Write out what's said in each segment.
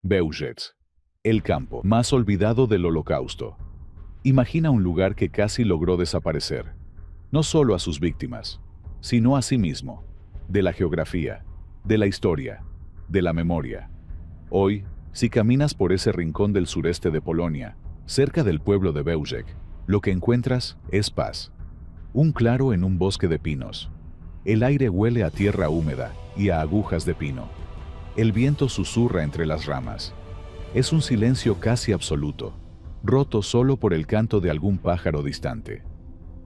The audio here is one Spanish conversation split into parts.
Beaujets, el campo más olvidado del Holocausto. Imagina un lugar que casi logró desaparecer, no solo a sus víctimas, sino a sí mismo, de la geografía, de la historia, de la memoria. Hoy, si caminas por ese rincón del sureste de Polonia, cerca del pueblo de Bełżec, lo que encuentras es paz. Un claro en un bosque de pinos. El aire huele a tierra húmeda y a agujas de pino. El viento susurra entre las ramas. Es un silencio casi absoluto, roto solo por el canto de algún pájaro distante.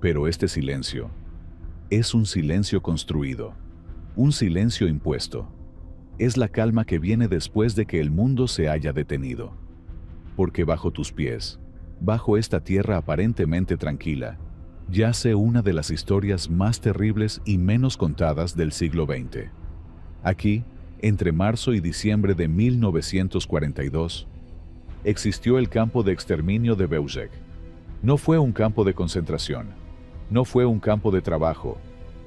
Pero este silencio es un silencio construido, un silencio impuesto. Es la calma que viene después de que el mundo se haya detenido. Porque bajo tus pies, bajo esta tierra aparentemente tranquila, yace una de las historias más terribles y menos contadas del siglo XX. Aquí, entre marzo y diciembre de 1942, existió el campo de exterminio de Bełżec. No fue un campo de concentración, no fue un campo de trabajo,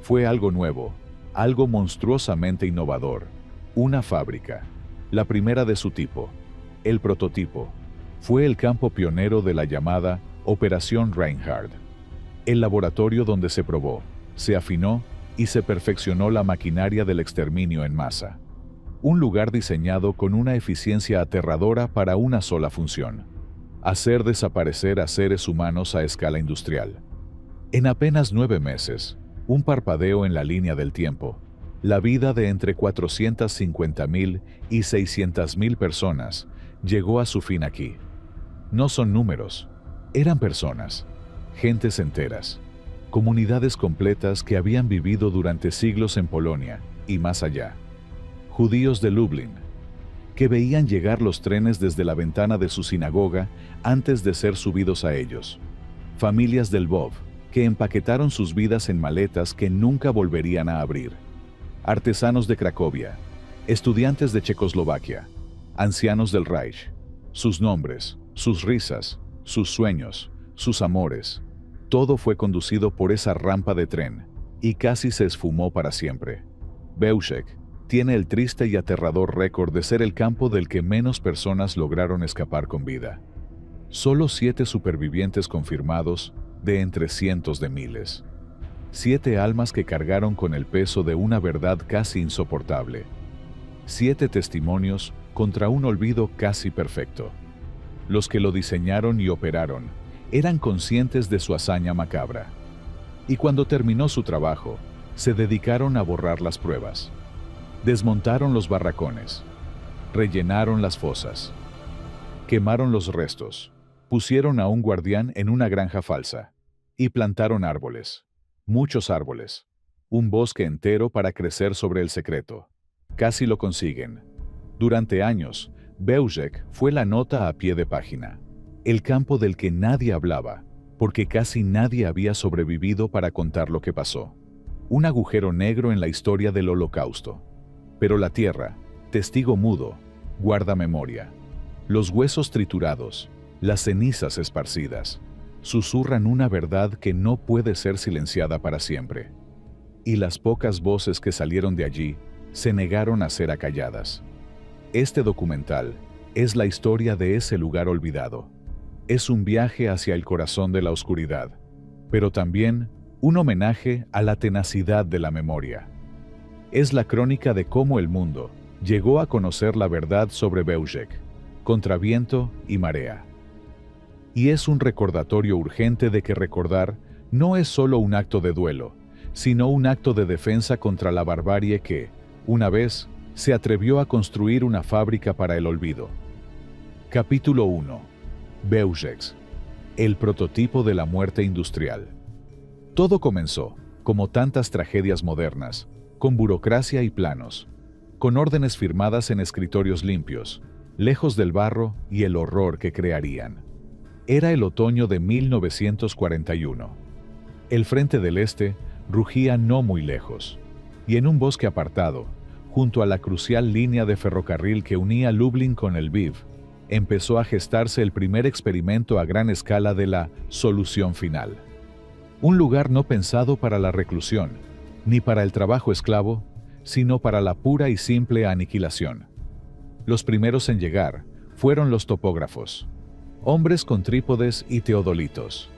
fue algo nuevo, algo monstruosamente innovador, una fábrica, la primera de su tipo, el prototipo. Fue el campo pionero de la llamada Operación Reinhard, el laboratorio donde se probó, se afinó y se perfeccionó la maquinaria del exterminio en masa. Un lugar diseñado con una eficiencia aterradora para una sola función: hacer desaparecer a seres humanos a escala industrial. En apenas 9 meses, un parpadeo en la línea del tiempo, la vida de entre 450.000 y 600.000 personas llegó a su fin aquí. No son números, eran personas, gentes enteras, comunidades completas que habían vivido durante siglos en Polonia y más allá. Judíos de Lublin, que veían llegar los trenes desde la ventana de su sinagoga antes de ser subidos a ellos. Familias del Lvov, que empaquetaron sus vidas en maletas que nunca volverían a abrir. Artesanos de Cracovia, estudiantes de Checoslovaquia, ancianos del Reich. Sus nombres, sus risas, sus sueños, sus amores, todo fue conducido por esa rampa de tren y casi se esfumó para siempre. Bełżec tiene el triste y aterrador récord de ser el campo del que menos personas lograron escapar con vida. Solo 7 supervivientes confirmados de entre cientos de miles. 7 almas que cargaron con el peso de una verdad casi insoportable. 7 testimonios contra un olvido casi perfecto. Los que lo diseñaron y operaron eran conscientes de su hazaña macabra. Y cuando terminó su trabajo, se dedicaron a borrar las pruebas. Desmontaron los barracones, rellenaron las fosas, quemaron los restos, pusieron a un guardián en una granja falsa y plantaron árboles, muchos árboles, un bosque entero para crecer sobre el secreto. Casi lo consiguen. Durante años, Bełżec fue la nota a pie de página, el campo del que nadie hablaba, porque casi nadie había sobrevivido para contar lo que pasó. Un agujero negro en la historia del Holocausto. Pero la tierra, testigo mudo, guarda memoria. Los huesos triturados, las cenizas esparcidas, susurran una verdad que no puede ser silenciada para siempre. Y las pocas voces que salieron de allí se negaron a ser acalladas. Este documental es la historia de ese lugar olvidado. Es un viaje hacia el corazón de la oscuridad, pero también un homenaje a la tenacidad de la memoria. Es la crónica de cómo el mundo llegó a conocer la verdad sobre Bełżec, contra viento y marea. Y es un recordatorio urgente de que recordar no es solo un acto de duelo, sino un acto de defensa contra la barbarie que, una vez, se atrevió a construir una fábrica para el olvido. Capítulo 1. Bełżec, el prototipo de la muerte industrial. Todo comenzó, como tantas tragedias modernas, con burocracia y planos, con órdenes firmadas en escritorios limpios, lejos del barro y el horror que crearían. Era el otoño de 1941. El frente del este rugía no muy lejos, y en un bosque apartado, junto a la crucial línea de ferrocarril que unía Lublin con Lviv, empezó a gestarse el primer experimento a gran escala de la solución final. Un lugar no pensado para la reclusión, ni para el trabajo esclavo, sino para la pura y simple aniquilación. Los primeros en llegar fueron los topógrafos, hombres con trípodes y teodolitos,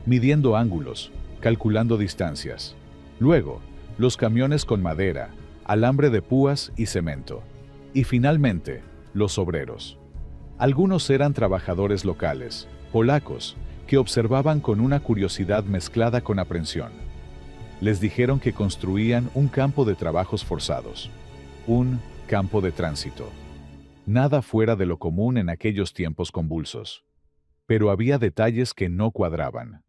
midiendo ángulos, calculando distancias. Luego, los camiones con madera, alambre de púas y cemento. Y finalmente, los obreros. Algunos eran trabajadores locales, polacos, que observaban con una curiosidad mezclada con aprensión. Les dijeron que construían un campo de trabajos forzados, un campo de tránsito. Nada fuera de lo común en aquellos tiempos convulsos. Pero había detalles que no cuadraban.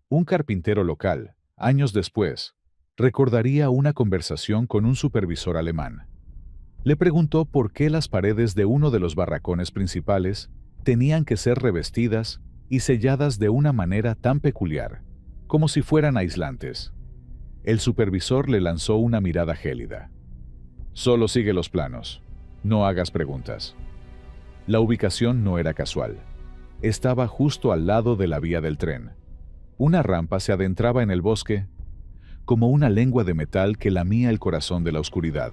Un carpintero local, años después, recordaría una conversación con un supervisor alemán. Le preguntó por qué las paredes de uno de los barracones principales tenían que ser revestidas y selladas de una manera tan peculiar, como si fueran aislantes. El supervisor le lanzó una mirada gélida. Solo sigue los planos. No hagas preguntas. La ubicación no era casual. Estaba justo al lado de la vía del tren. Una rampa se adentraba en el bosque como una lengua de metal que lamía el corazón de la oscuridad.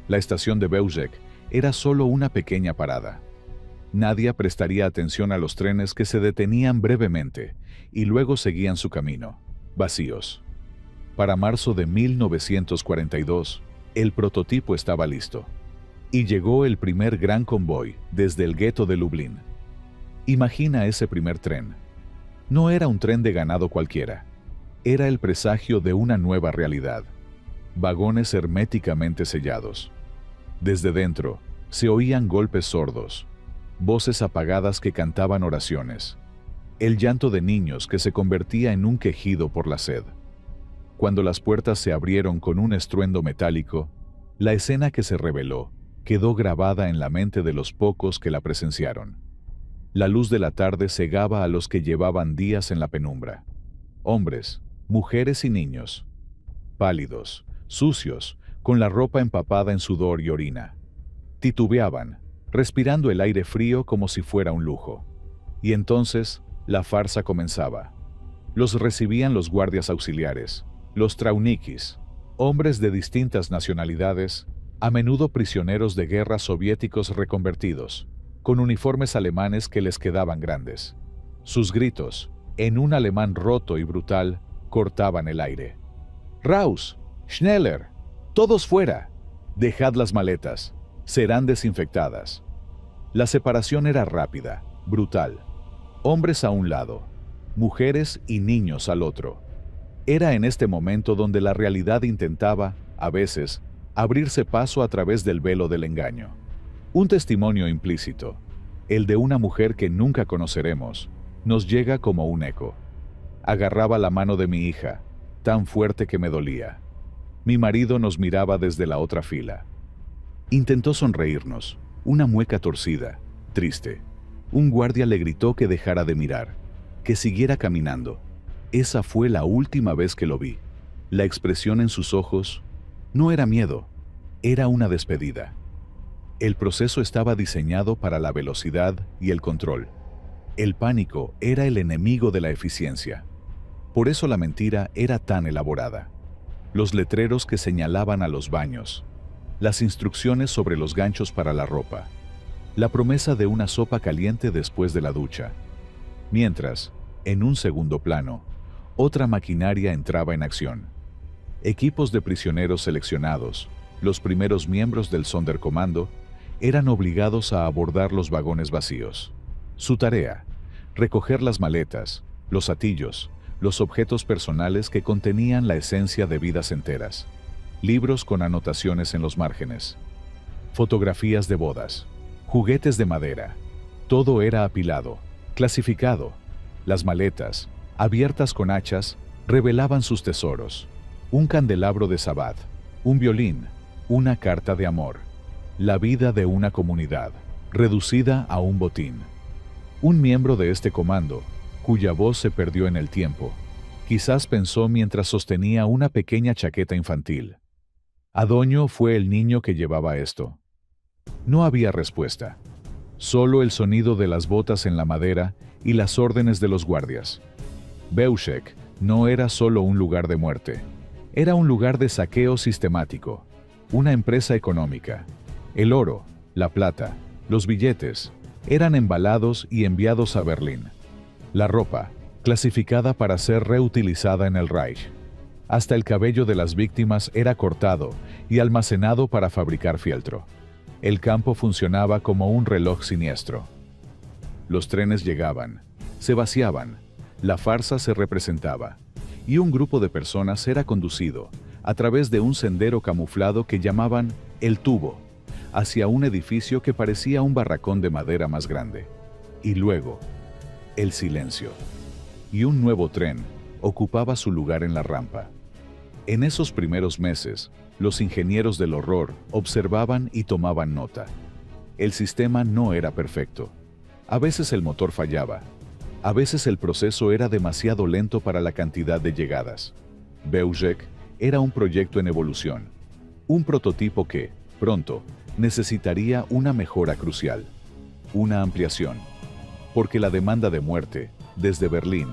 La estación de Bełżec era solo una pequeña parada. Nadie prestaría atención a los trenes que se detenían brevemente y luego seguían su camino, vacíos. Para marzo de 1942, el prototipo estaba listo. Y llegó el primer gran convoy desde el gueto de Lublin. Imagina ese primer tren. No era un tren de ganado cualquiera. Era el presagio de una nueva realidad. Vagones herméticamente sellados. Desde dentro, se oían golpes sordos, voces apagadas que cantaban oraciones, el llanto de niños que se convertía en un quejido por la sed. Cuando las puertas se abrieron con un estruendo metálico, la escena que se reveló quedó grabada en la mente de los pocos que la presenciaron. La luz de la tarde cegaba a los que llevaban días en la penumbra. Hombres, mujeres y niños, pálidos, sucios, con la ropa empapada en sudor y orina. Titubeaban, respirando el aire frío como si fuera un lujo. Y entonces, la farsa comenzaba. Los recibían los guardias auxiliares, los traunikis, hombres de distintas nacionalidades, a menudo prisioneros de guerra soviéticos reconvertidos, con uniformes alemanes que les quedaban grandes. Sus gritos, en un alemán roto y brutal, cortaban el aire. ¡Raus! ¡Schneller! ¡Todos fuera! ¡Dejad las maletas! Serán desinfectadas. La separación era rápida, brutal. Hombres a un lado, mujeres y niños al otro. Era en este momento donde la realidad intentaba, a veces, abrirse paso a través del velo del engaño. Un testimonio implícito, el de una mujer que nunca conoceremos, nos llega como un eco. Agarraba la mano de mi hija, tan fuerte que me dolía. Mi marido nos miraba desde la otra fila. Intentó sonreírnos, una mueca torcida, triste. Un guardia le gritó que dejara de mirar, que siguiera caminando. Esa fue la última vez que lo vi. La expresión en sus ojos no era miedo, era una despedida. El proceso estaba diseñado para la velocidad y el control. El pánico era el enemigo de la eficiencia. Por eso la mentira era tan elaborada. Los letreros que señalaban a los baños, las instrucciones sobre los ganchos para la ropa, la promesa de una sopa caliente después de la ducha. Mientras, en un segundo plano, otra maquinaria entraba en acción. Equipos de prisioneros seleccionados, los primeros miembros del Sonderkommando, eran obligados a abordar los vagones vacíos. Su tarea, recoger las maletas, los atillos, los objetos personales que contenían la esencia de vidas enteras, libros con anotaciones en los márgenes, fotografías de bodas, juguetes de madera. Todo era apilado, clasificado. Las maletas, abiertas con hachas, revelaban sus tesoros. Un candelabro de sabbat, un violín, una carta de amor. La vida de una comunidad, reducida a un botín. Un miembro de este comando, cuya voz se perdió en el tiempo, quizás pensó mientras sostenía una pequeña chaqueta infantil. Adoño fue el niño que llevaba esto. No había respuesta. Solo el sonido de las botas en la madera y las órdenes de los guardias. Bełżec no era solo un lugar de muerte. Era un lugar de saqueo sistemático, una empresa económica. El oro, La plata, los billetes, eran embalados y enviados a Berlín. La ropa, clasificada para ser reutilizada en el Reich. Hasta el cabello de las víctimas era cortado y almacenado para fabricar fieltro. El campo funcionaba como un reloj siniestro. Los trenes llegaban, se vaciaban, la farsa se representaba, y un grupo de personas era conducido, a través de un sendero camuflado que llamaban El Tubo, hacia un edificio que parecía un barracón de madera más grande. Y luego, el silencio. Y un nuevo tren ocupaba su lugar en la rampa. En esos primeros meses, los ingenieros del horror observaban y tomaban nota. El sistema no era perfecto. A veces el motor fallaba. A veces el proceso era demasiado lento para la cantidad de llegadas. Beugek era un proyecto en evolución. Un prototipo que, pronto, necesitaría una mejora crucial. Una ampliación. Porque la demanda de muerte, desde Berlín,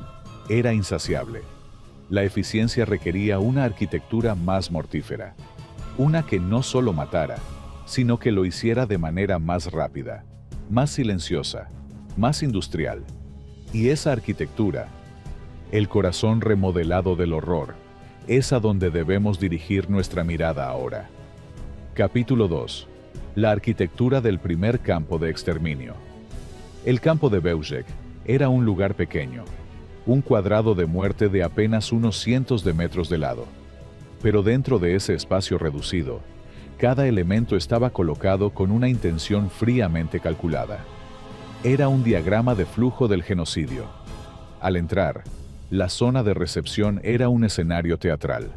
era insaciable. La eficiencia requería una arquitectura más mortífera. Una que no solo matara, sino que lo hiciera de manera más rápida, más silenciosa, más industrial. Y esa arquitectura, el corazón remodelado del horror, es a donde debemos dirigir nuestra mirada ahora. Capítulo 2. La arquitectura del primer campo de exterminio. El campo de Beugek era un lugar pequeño, un cuadrado de muerte de apenas unos cientos de metros de lado. Pero dentro de ese espacio reducido, cada elemento estaba colocado con una intención fríamente calculada. Era un diagrama de flujo del genocidio. Al entrar, la zona de recepción era un escenario teatral.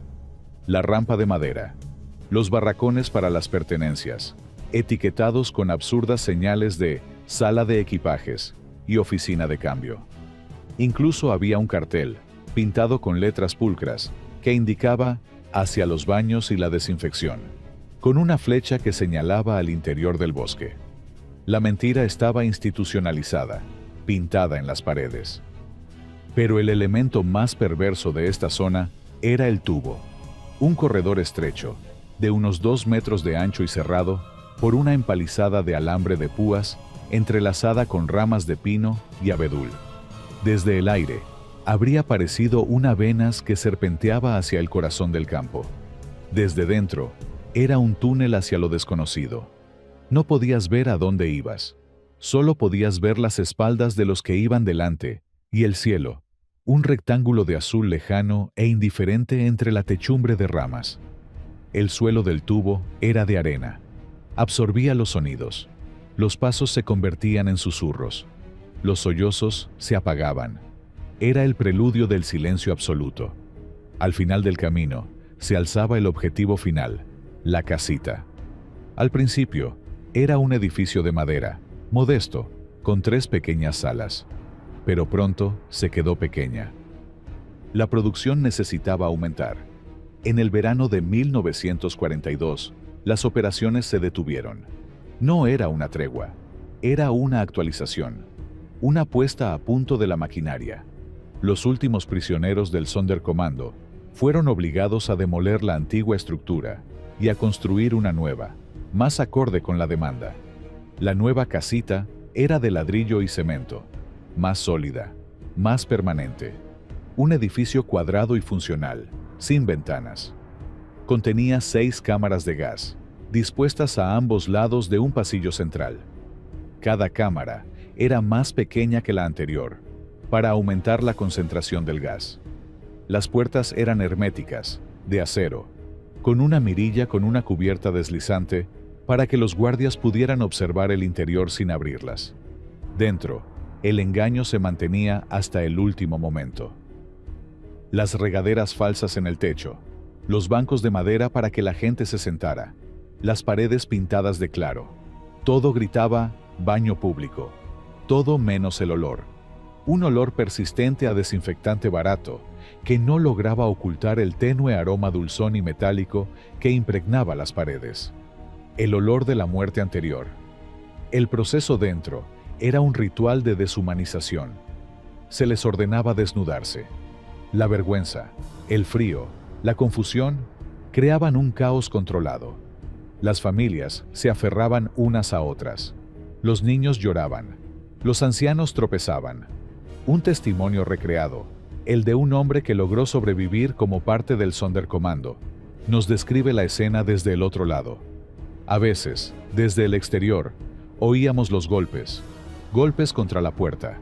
La rampa de madera, los barracones para las pertenencias, etiquetados con absurdas señales de sala de equipajes y oficina de cambio. Incluso había un cartel, pintado con letras pulcras, que indicaba hacia los baños y la desinfección, con una flecha que señalaba al interior del bosque. La mentira estaba institucionalizada, pintada en las paredes. Pero el elemento más perverso de esta zona era el tubo, un corredor estrecho, de unos 2 metros de ancho y cerrado por una empalizada de alambre de púas entrelazada con ramas de pino y abedul. Desde el aire, habría parecido una venas que serpenteaba hacia el corazón del campo. Desde dentro, era un túnel hacia lo desconocido. No podías ver a dónde ibas. Solo podías ver las espaldas de los que iban delante, y el cielo, un rectángulo de azul lejano e indiferente entre la techumbre de ramas. El suelo del tubo era de arena. Absorbía los sonidos. Los pasos se convertían en susurros. Los sollozos se apagaban. Era el preludio del silencio absoluto. Al final del camino, se alzaba el objetivo final, la casita. Al principio, era un edificio de madera, modesto, con 3 pequeñas salas. Pero pronto se quedó pequeña. La producción necesitaba aumentar. En el verano de 1942, las operaciones se detuvieron. No era una tregua, era una actualización, una puesta a punto de la maquinaria. Los últimos prisioneros del Sonderkommando fueron obligados a demoler la antigua estructura y a construir una nueva, más acorde con la demanda. La nueva casita era de ladrillo y cemento, más sólida, más permanente. Un edificio cuadrado y funcional, sin ventanas. Contenía 6 cámaras de gas, dispuestas a ambos lados de un pasillo central. Cada cámara era más pequeña que la anterior, para aumentar la concentración del gas. Las puertas eran herméticas, de acero, con una mirilla con una cubierta deslizante para que los guardias pudieran observar el interior sin abrirlas. Dentro, el engaño se mantenía hasta el último momento. Las regaderas falsas en el techo, los bancos de madera para que la gente se sentara, las paredes pintadas de claro. Todo gritaba baño público, todo menos el olor. Un olor persistente a desinfectante barato que no lograba ocultar el tenue aroma dulzón y metálico que impregnaba las paredes. El olor de la muerte anterior. El proceso dentro era un ritual de deshumanización. Se les ordenaba desnudarse. La vergüenza, el frío, la confusión creaban un caos controlado. Las familias se aferraban unas a otras. Los niños lloraban. Los ancianos tropezaban. Un testimonio recreado, el de un hombre que logró sobrevivir como parte del Sonderkommando, nos describe la escena desde el otro lado. A veces, desde el exterior, oíamos los golpes, golpes contra la puerta.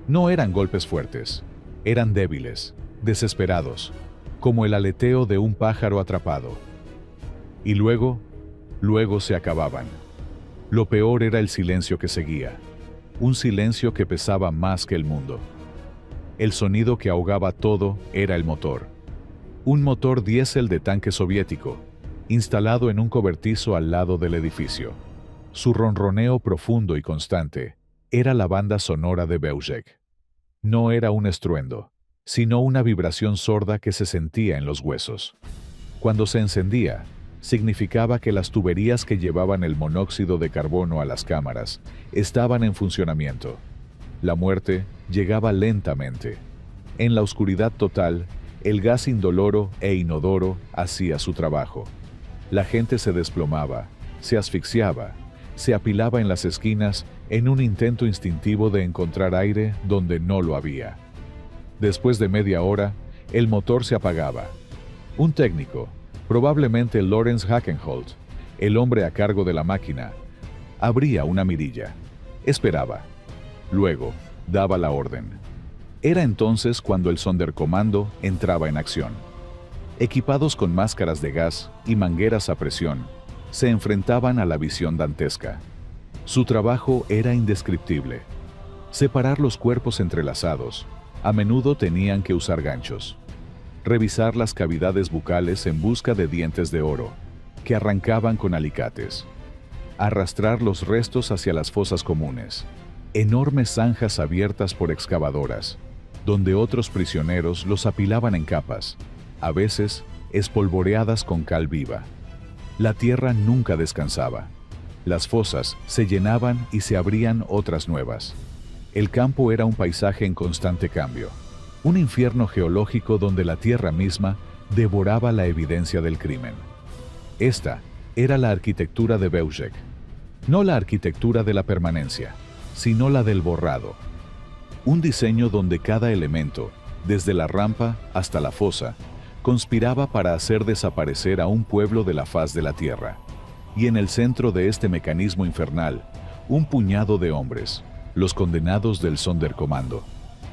No eran golpes fuertes, eran débiles, desesperados, como el aleteo de un pájaro atrapado. Y luego se acababan. Lo peor era el silencio que seguía, un silencio que pesaba más que el mundo. El sonido que ahogaba todo era el motor. Un motor diésel de tanque soviético, instalado en un cobertizo al lado del edificio. Su ronroneo profundo y constante era la banda sonora de Bełżec. No era un estruendo, sino una vibración sorda que se sentía en los huesos. Cuando se encendía, significaba que las tuberías que llevaban el monóxido de carbono a las cámaras estaban en funcionamiento. La muerte llegaba lentamente. En la oscuridad total, el gas indoloro e inodoro hacía su trabajo. La gente se desplomaba, se asfixiaba, se apilaba en las esquinas en un intento instintivo de encontrar aire donde no lo había. Después de media hora, el motor se apagaba. Un técnico, probablemente Lorenz Hackenholt, el hombre a cargo de la máquina, abría una mirilla. Esperaba. Luego, daba la orden. Era entonces cuando el Sonderkommando entraba en acción. Equipados con máscaras de gas y mangueras a presión, se enfrentaban a la visión dantesca. Su trabajo era indescriptible. Separar los cuerpos entrelazados, a menudo tenían que usar ganchos. Revisar las cavidades bucales en busca de dientes de oro, que arrancaban con alicates. Arrastrar los restos hacia las fosas comunes, enormes zanjas abiertas por excavadoras, donde otros prisioneros los apilaban en capas, a veces espolvoreadas con cal viva. La tierra nunca descansaba. Las fosas se llenaban y se abrían otras nuevas. El campo era un paisaje en constante cambio, un infierno geológico donde la tierra misma devoraba la evidencia del crimen. Esta era la arquitectura de Bełżec, no la arquitectura de la permanencia, sino la del borrado. Un diseño donde cada elemento, desde la rampa hasta la fosa, conspiraba para hacer desaparecer a un pueblo de la faz de la tierra. Y en el centro de este mecanismo infernal, un puñado de hombres, los condenados del Sonderkommando,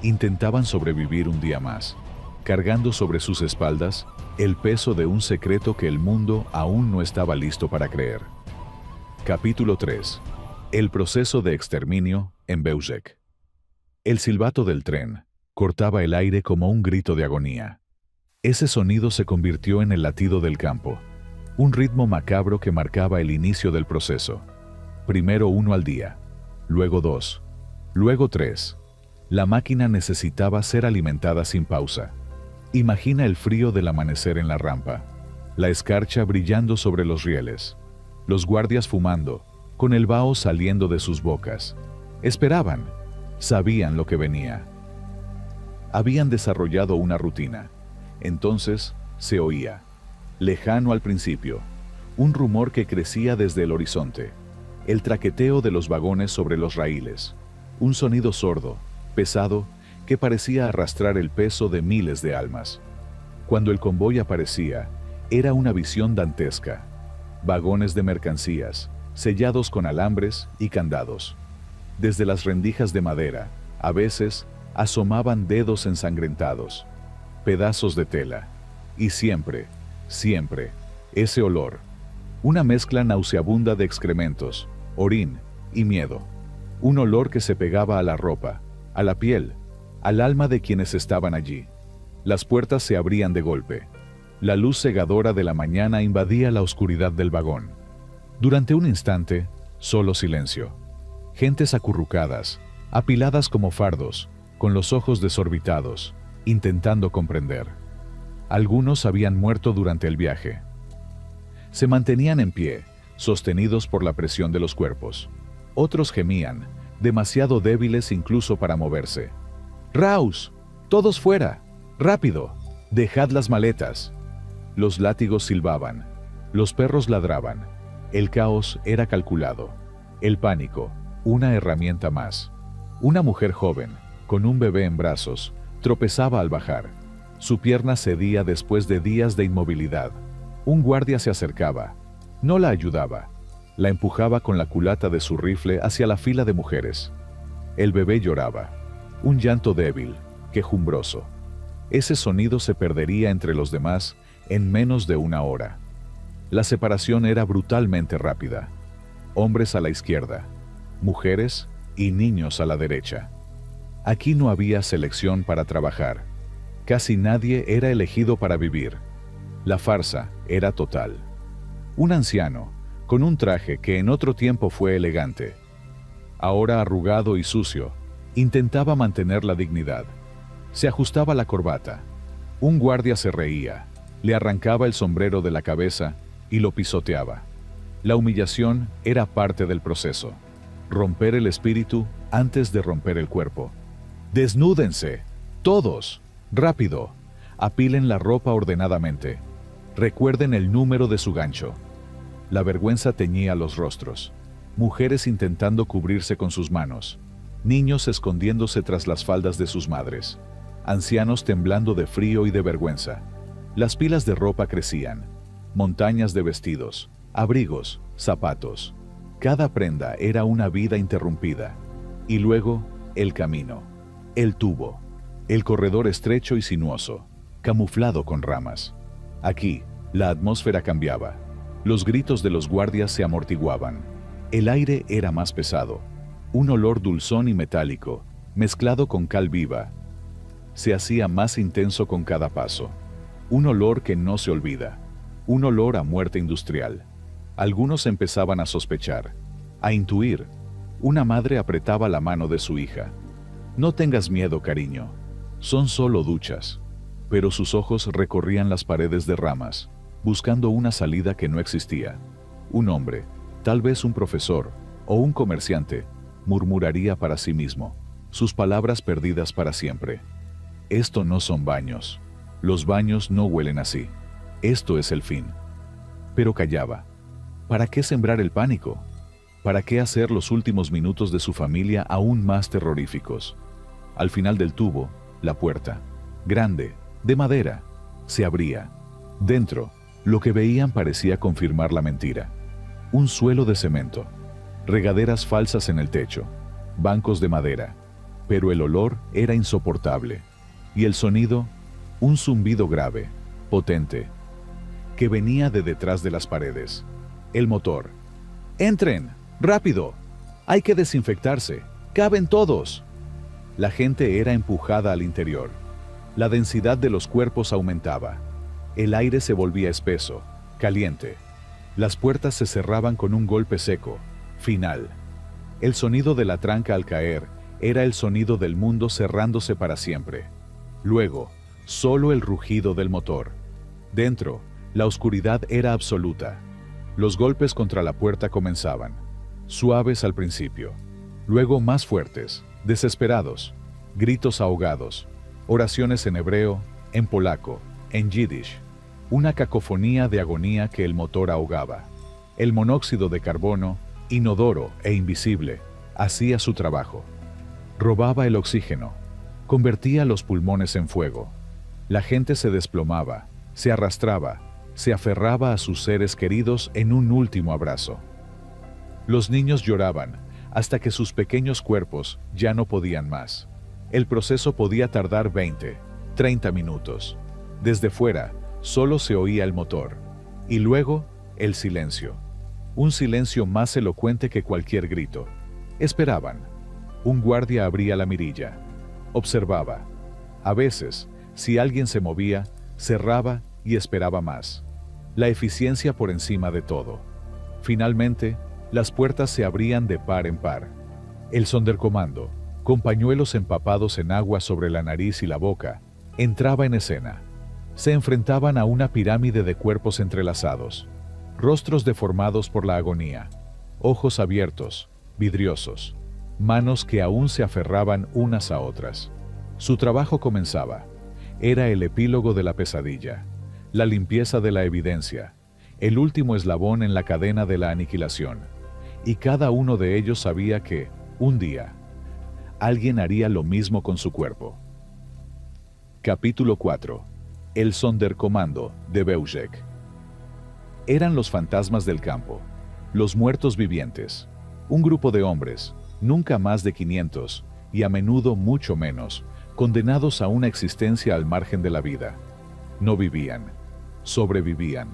intentaban sobrevivir un día más, cargando sobre sus espaldas el peso de un secreto que el mundo aún no estaba listo para creer. Capítulo 3. El proceso de exterminio en Bełżec. El silbato del tren cortaba el aire como un grito de agonía. Ese sonido se convirtió en el latido del campo, un ritmo macabro que marcaba el inicio del proceso. Primero 1 al día, luego 2, luego 3. La máquina necesitaba ser alimentada sin pausa. Imagina el frío del amanecer en la rampa, la escarcha brillando sobre los rieles, los guardias fumando, con el vaho saliendo de sus bocas. Esperaban, sabían lo que venía. Habían desarrollado una rutina. Entonces se oía, lejano al principio, un rumor que crecía desde el horizonte, el traqueteo de los vagones sobre los raíles, un sonido sordo, pesado, que parecía arrastrar el peso de miles de almas. Cuando el convoy aparecía, era una visión dantesca. Vagones de mercancías, sellados con alambres y candados. Desde las rendijas de madera, a veces, asomaban dedos ensangrentados, pedazos de tela, y siempre, ese olor, una mezcla nauseabunda de excrementos, orín y miedo, un olor que se pegaba a la ropa, a la piel, al alma de quienes estaban allí. Las puertas se abrían de golpe. La luz cegadora de la mañana invadía la oscuridad del vagón. Durante un instante, solo silencio. Gentes acurrucadas, apiladas como fardos, con los ojos desorbitados, intentando comprender. Algunos habían muerto durante el viaje. Se mantenían en pie, sostenidos por la presión de los cuerpos. Otros gemían, demasiado débiles incluso para moverse. ¡Raus! ¡Todos fuera! ¡Rápido! ¡Dejad las maletas! Los látigos silbaban, los perros ladraban, El caos era calculado. El pánico, una herramienta más. Una mujer joven, con un bebé en brazos, tropezaba al bajar. Su pierna cedía después de días de inmovilidad. Un guardia se acercaba. No la ayudaba. La empujaba con la culata de su rifle hacia la fila de mujeres. El bebé lloraba. Un llanto débil, quejumbroso. Ese sonido se perdería entre los demás en menos de una hora. La separación era brutalmente rápida. Hombres a la izquierda, mujeres y niños a la derecha. Aquí no había selección para trabajar. Casi nadie era elegido para vivir. La farsa era total. Un anciano, con un traje que en otro tiempo fue elegante, ahora arrugado y sucio, intentaba mantener la dignidad. Se ajustaba la corbata. Un guardia se reía, le arrancaba el sombrero de la cabeza y lo pisoteaba. La humillación era parte del proceso. Romper el espíritu antes de romper el cuerpo. ¡Desnúdense! ¡Todos! ¡Rápido! Apilen la ropa ordenadamente. Recuerden el número de su gancho. La vergüenza teñía los rostros. Mujeres intentando cubrirse con sus manos. Niños escondiéndose tras las faldas de sus madres. Ancianos temblando de frío y de vergüenza. Las pilas de ropa crecían. Montañas de vestidos, abrigos, zapatos. Cada prenda era una vida interrumpida. Y luego, el camino. El tubo. El corredor estrecho y sinuoso, camuflado con ramas. Aquí, la atmósfera cambiaba. Los gritos de los guardias se amortiguaban. El aire era más pesado. Un olor dulzón y metálico, mezclado con cal viva. Se hacía más intenso con cada paso. Un olor que no se olvida. Un olor a muerte industrial. Algunos empezaban a sospechar, a intuir. Una madre apretaba la mano de su hija. No tengas miedo, cariño. Son solo duchas. Pero sus ojos recorrían las paredes de ramas, buscando una salida que no existía. Un hombre, tal vez un profesor o un comerciante, murmuraría para sí mismo, sus palabras perdidas para siempre. Esto no son baños. Los baños no huelen así. Esto es el fin. Pero callaba. ¿Para qué sembrar el pánico? ¿Para qué hacer los últimos minutos de su familia aún más terroríficos? Al final del tubo, la puerta, grande, de madera, se abría. Dentro, lo que veían parecía confirmar la mentira. Un suelo de cemento, regaderas falsas en el techo, bancos de madera, pero el olor era insoportable. Y el sonido, un zumbido grave, potente, que venía de detrás de las paredes. El motor. ¡Entren! ¡Rápido! ¡Hay que desinfectarse! ¡Caben todos! La gente era empujada al interior. La densidad de los cuerpos aumentaba. El aire se volvía espeso, caliente. Las puertas se cerraban con un golpe seco, final. El sonido de la tranca al caer era el sonido del mundo cerrándose para siempre. Luego, solo el rugido del motor. Dentro, la oscuridad era absoluta. Los golpes contra la puerta comenzaban, suaves al principio, luego más fuertes, desesperados, gritos ahogados, oraciones en hebreo, en polaco, en yiddish, una cacofonía de agonía que el motor ahogaba. El monóxido de carbono, inodoro e invisible, hacía su trabajo. Robaba el oxígeno, convertía los pulmones en fuego. La gente se desplomaba, se arrastraba, se aferraba a sus seres queridos en un último abrazo. Los niños lloraban hasta que sus pequeños cuerpos ya no podían más. El proceso podía tardar 20, 30 minutos. Desde fuera, solo se oía el motor. Y luego, el silencio. Un silencio más elocuente que cualquier grito. Esperaban. Un guardia abría la mirilla. Observaba. A veces, si alguien se movía, cerraba y esperaba más. La eficiencia por encima de todo. Finalmente, las puertas se abrían de par en par. El Sonderkommando, con pañuelos empapados en agua sobre la nariz y la boca, entraba en escena. Se enfrentaban a una pirámide de cuerpos entrelazados, rostros deformados por la agonía, ojos abiertos, vidriosos, manos que aún se aferraban unas a otras. Su trabajo comenzaba. Era el epílogo de la pesadilla, la limpieza de la evidencia, el último eslabón en la cadena de la aniquilación, y cada uno de ellos sabía que, un día, alguien haría lo mismo con su cuerpo. Capítulo 4. El Sonderkommando de Beujek. Eran los fantasmas del campo, los muertos vivientes, un grupo de hombres, nunca más de 500, y a menudo mucho menos, condenados a una existencia al margen de la vida. No vivían, sobrevivían,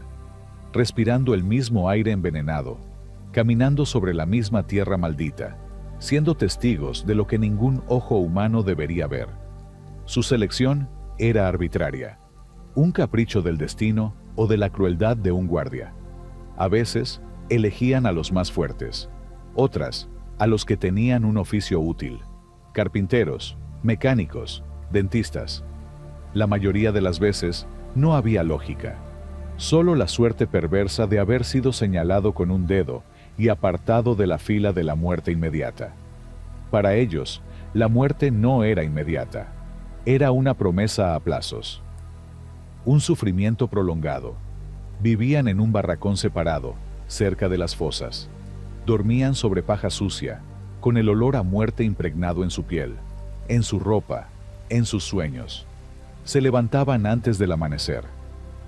respirando el mismo aire envenenado, caminando sobre la misma tierra maldita, siendo testigos de lo que ningún ojo humano debería ver. Su selección era arbitraria, un capricho del destino o de la crueldad de un guardia. A veces, elegían a los más fuertes, otras, a los que tenían un oficio útil: carpinteros, mecánicos, dentistas. La mayoría de las veces, no había lógica, solo la suerte perversa de haber sido señalado con un dedo y apartado de la fila de la muerte inmediata. Para ellos, la muerte no era inmediata, era una promesa a plazos. Un sufrimiento prolongado. Vivían en un barracón separado, cerca de las fosas. Dormían sobre paja sucia, con el olor a muerte impregnado en su piel, en su ropa, en sus sueños. Se levantaban antes del amanecer.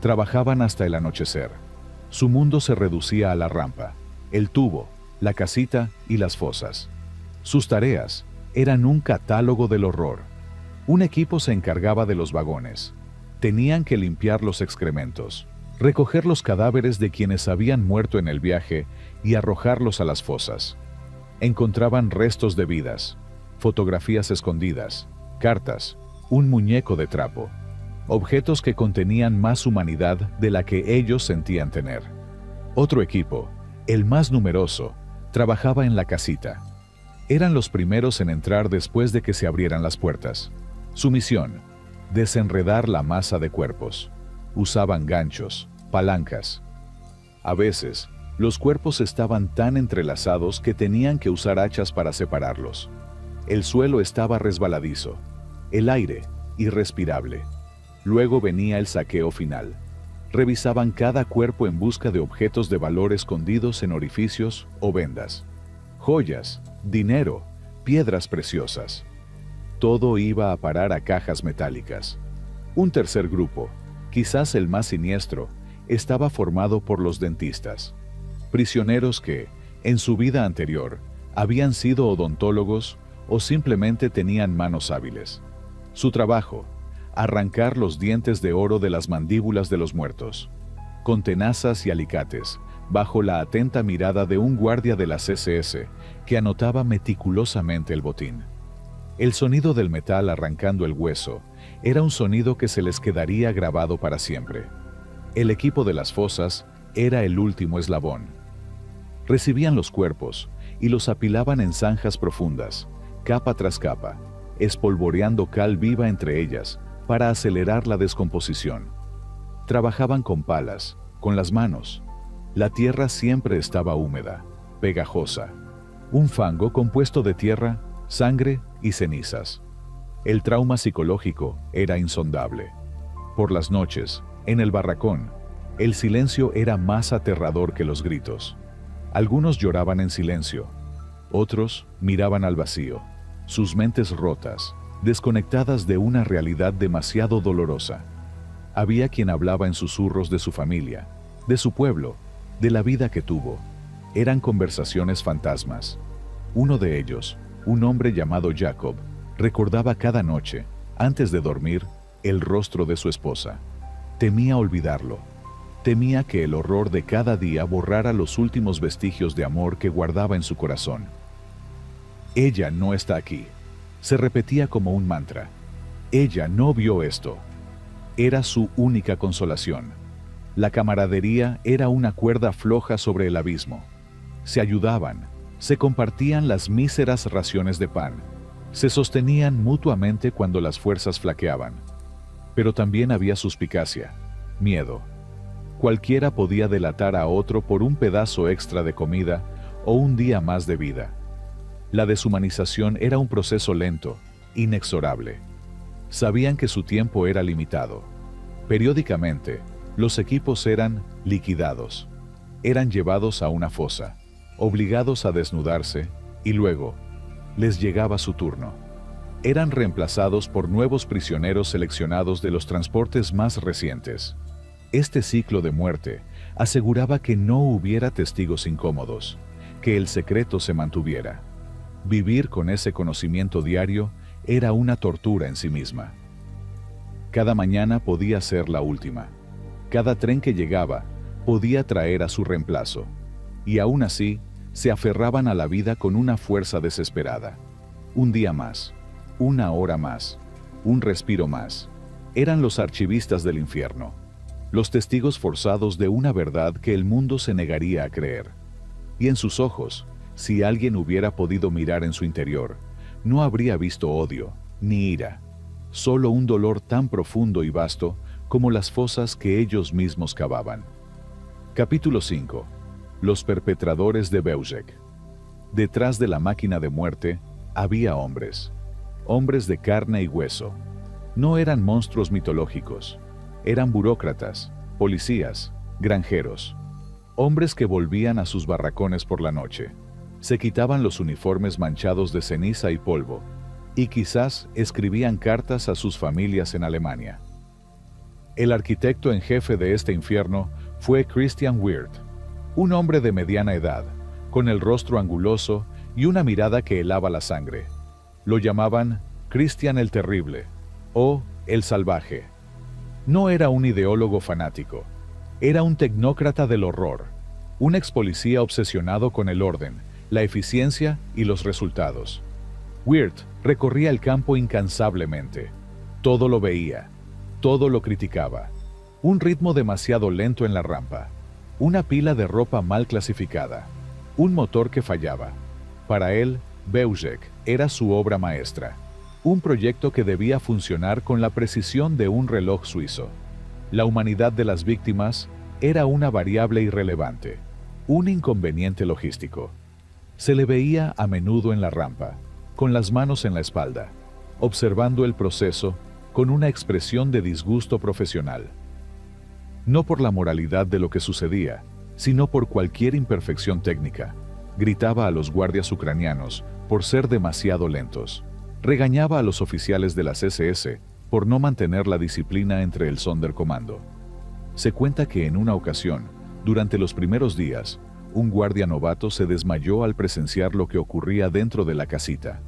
Trabajaban hasta el anochecer. Su mundo se reducía a la rampa, el tubo, la casita y las fosas. Sus tareas eran un catálogo del horror. Un equipo se encargaba de los vagones. Tenían que limpiar los excrementos, recoger los cadáveres de quienes habían muerto en el viaje y arrojarlos a las fosas. Encontraban restos de vidas, fotografías escondidas, cartas, un muñeco de trapo, objetos que contenían más humanidad de la que ellos sentían tener. Otro equipo, el más numeroso, trabajaba en la casita. Eran los primeros en entrar después de que se abrieran las puertas. Su misión: desenredar la masa de cuerpos. Usaban ganchos, palancas. A veces, los cuerpos estaban tan entrelazados que tenían que usar hachas para separarlos. El suelo estaba resbaladizo, el aire irrespirable. Luego venía el saqueo final. Revisaban cada cuerpo en busca de objetos de valor escondidos en orificios o vendas. Joyas, dinero, piedras preciosas. Todo iba a parar a cajas metálicas. Un tercer grupo, quizás el más siniestro, estaba formado por los dentistas. Prisioneros que, en su vida anterior, habían sido odontólogos o simplemente tenían manos hábiles. Su trabajo: arrancar los dientes de oro de las mandíbulas de los muertos. Con tenazas y alicates, bajo la atenta mirada de un guardia de las SS que anotaba meticulosamente el botín. El sonido del metal arrancando el hueso era un sonido que se les quedaría grabado para siempre. El equipo de las fosas era el último eslabón. Recibían los cuerpos y los apilaban en zanjas profundas, capa tras capa, espolvoreando cal viva entre ellas para acelerar la descomposición. Trabajaban con palas, con las manos. La tierra siempre estaba húmeda, pegajosa. Un fango compuesto de tierra, sangre y cenizas. El trauma psicológico era insondable. Por las noches, en el barracón, el silencio era más aterrador que los gritos. Algunos lloraban en silencio, otros miraban al vacío, sus mentes rotas, desconectadas de una realidad demasiado dolorosa. Había quien hablaba en susurros de su familia, de su pueblo, de la vida que tuvo. Eran conversaciones fantasmas. Uno de ellos, un hombre llamado Jacob, recordaba cada noche, antes de dormir, el rostro de su esposa. Temía olvidarlo. Temía que el horror de cada día borrara los últimos vestigios de amor que guardaba en su corazón. Ella no está aquí. Se repetía como un mantra. Ella no vio esto. Era su única consolación. La camaradería era una cuerda floja sobre el abismo. Se ayudaban, se compartían las míseras raciones de pan, se sostenían mutuamente cuando las fuerzas flaqueaban. Pero también había suspicacia, miedo. Cualquiera podía delatar a otro por un pedazo extra de comida o un día más de vida. La deshumanización era un proceso lento, inexorable. Sabían que su tiempo era limitado. Periódicamente, los equipos eran liquidados. Eran llevados a una fosa, obligados a desnudarse, y luego les llegaba su turno. Eran reemplazados por nuevos prisioneros seleccionados de los transportes más recientes. Este ciclo de muerte aseguraba que no hubiera testigos incómodos, que el secreto se mantuviera. Vivir con ese conocimiento diario era una tortura en sí misma. Cada mañana podía ser la última. Cada tren que llegaba podía traer a su reemplazo. Y aún así, se aferraban a la vida con una fuerza desesperada. Un día más, una hora más, un respiro más. Eran los archivistas del infierno, los testigos forzados de una verdad que el mundo se negaría a creer. Y en sus ojos, si alguien hubiera podido mirar en su interior, no habría visto odio, ni ira, solo un dolor tan profundo y vasto como las fosas que ellos mismos cavaban. Capítulo 5. Los perpetradores de Belzec. Detrás de la máquina de muerte había hombres, hombres de carne y hueso. No eran monstruos mitológicos, eran burócratas, policías, granjeros, hombres que volvían a sus barracones por la noche, se quitaban los uniformes manchados de ceniza y polvo, y quizás escribían cartas a sus familias en Alemania. El arquitecto en jefe de este infierno fue Christian Wirth, un hombre de mediana edad, con el rostro anguloso y una mirada que helaba la sangre. Lo llamaban Christian el Terrible o el Salvaje. No era un ideólogo fanático, era un tecnócrata del horror, un ex policía obsesionado con el orden, la eficiencia y los resultados. Wirth recorría el campo incansablemente. Todo lo veía, todo lo criticaba. Un ritmo demasiado lento en la rampa, una pila de ropa mal clasificada, un motor que fallaba. Para él, Belzec era su obra maestra, un proyecto que debía funcionar con la precisión de un reloj suizo. La humanidad de las víctimas era una variable irrelevante, un inconveniente logístico. Se le veía a menudo en la rampa, con las manos en la espalda, observando el proceso con una expresión de disgusto profesional. No por la moralidad de lo que sucedía, sino por cualquier imperfección técnica. Gritaba a los guardias ucranianos por ser demasiado lentos. Regañaba a los oficiales de las SS por no mantener la disciplina entre el Sonderkommando. Se cuenta que en una ocasión, durante los primeros días, un guardia novato se desmayó al presenciar lo que ocurría dentro de la casita.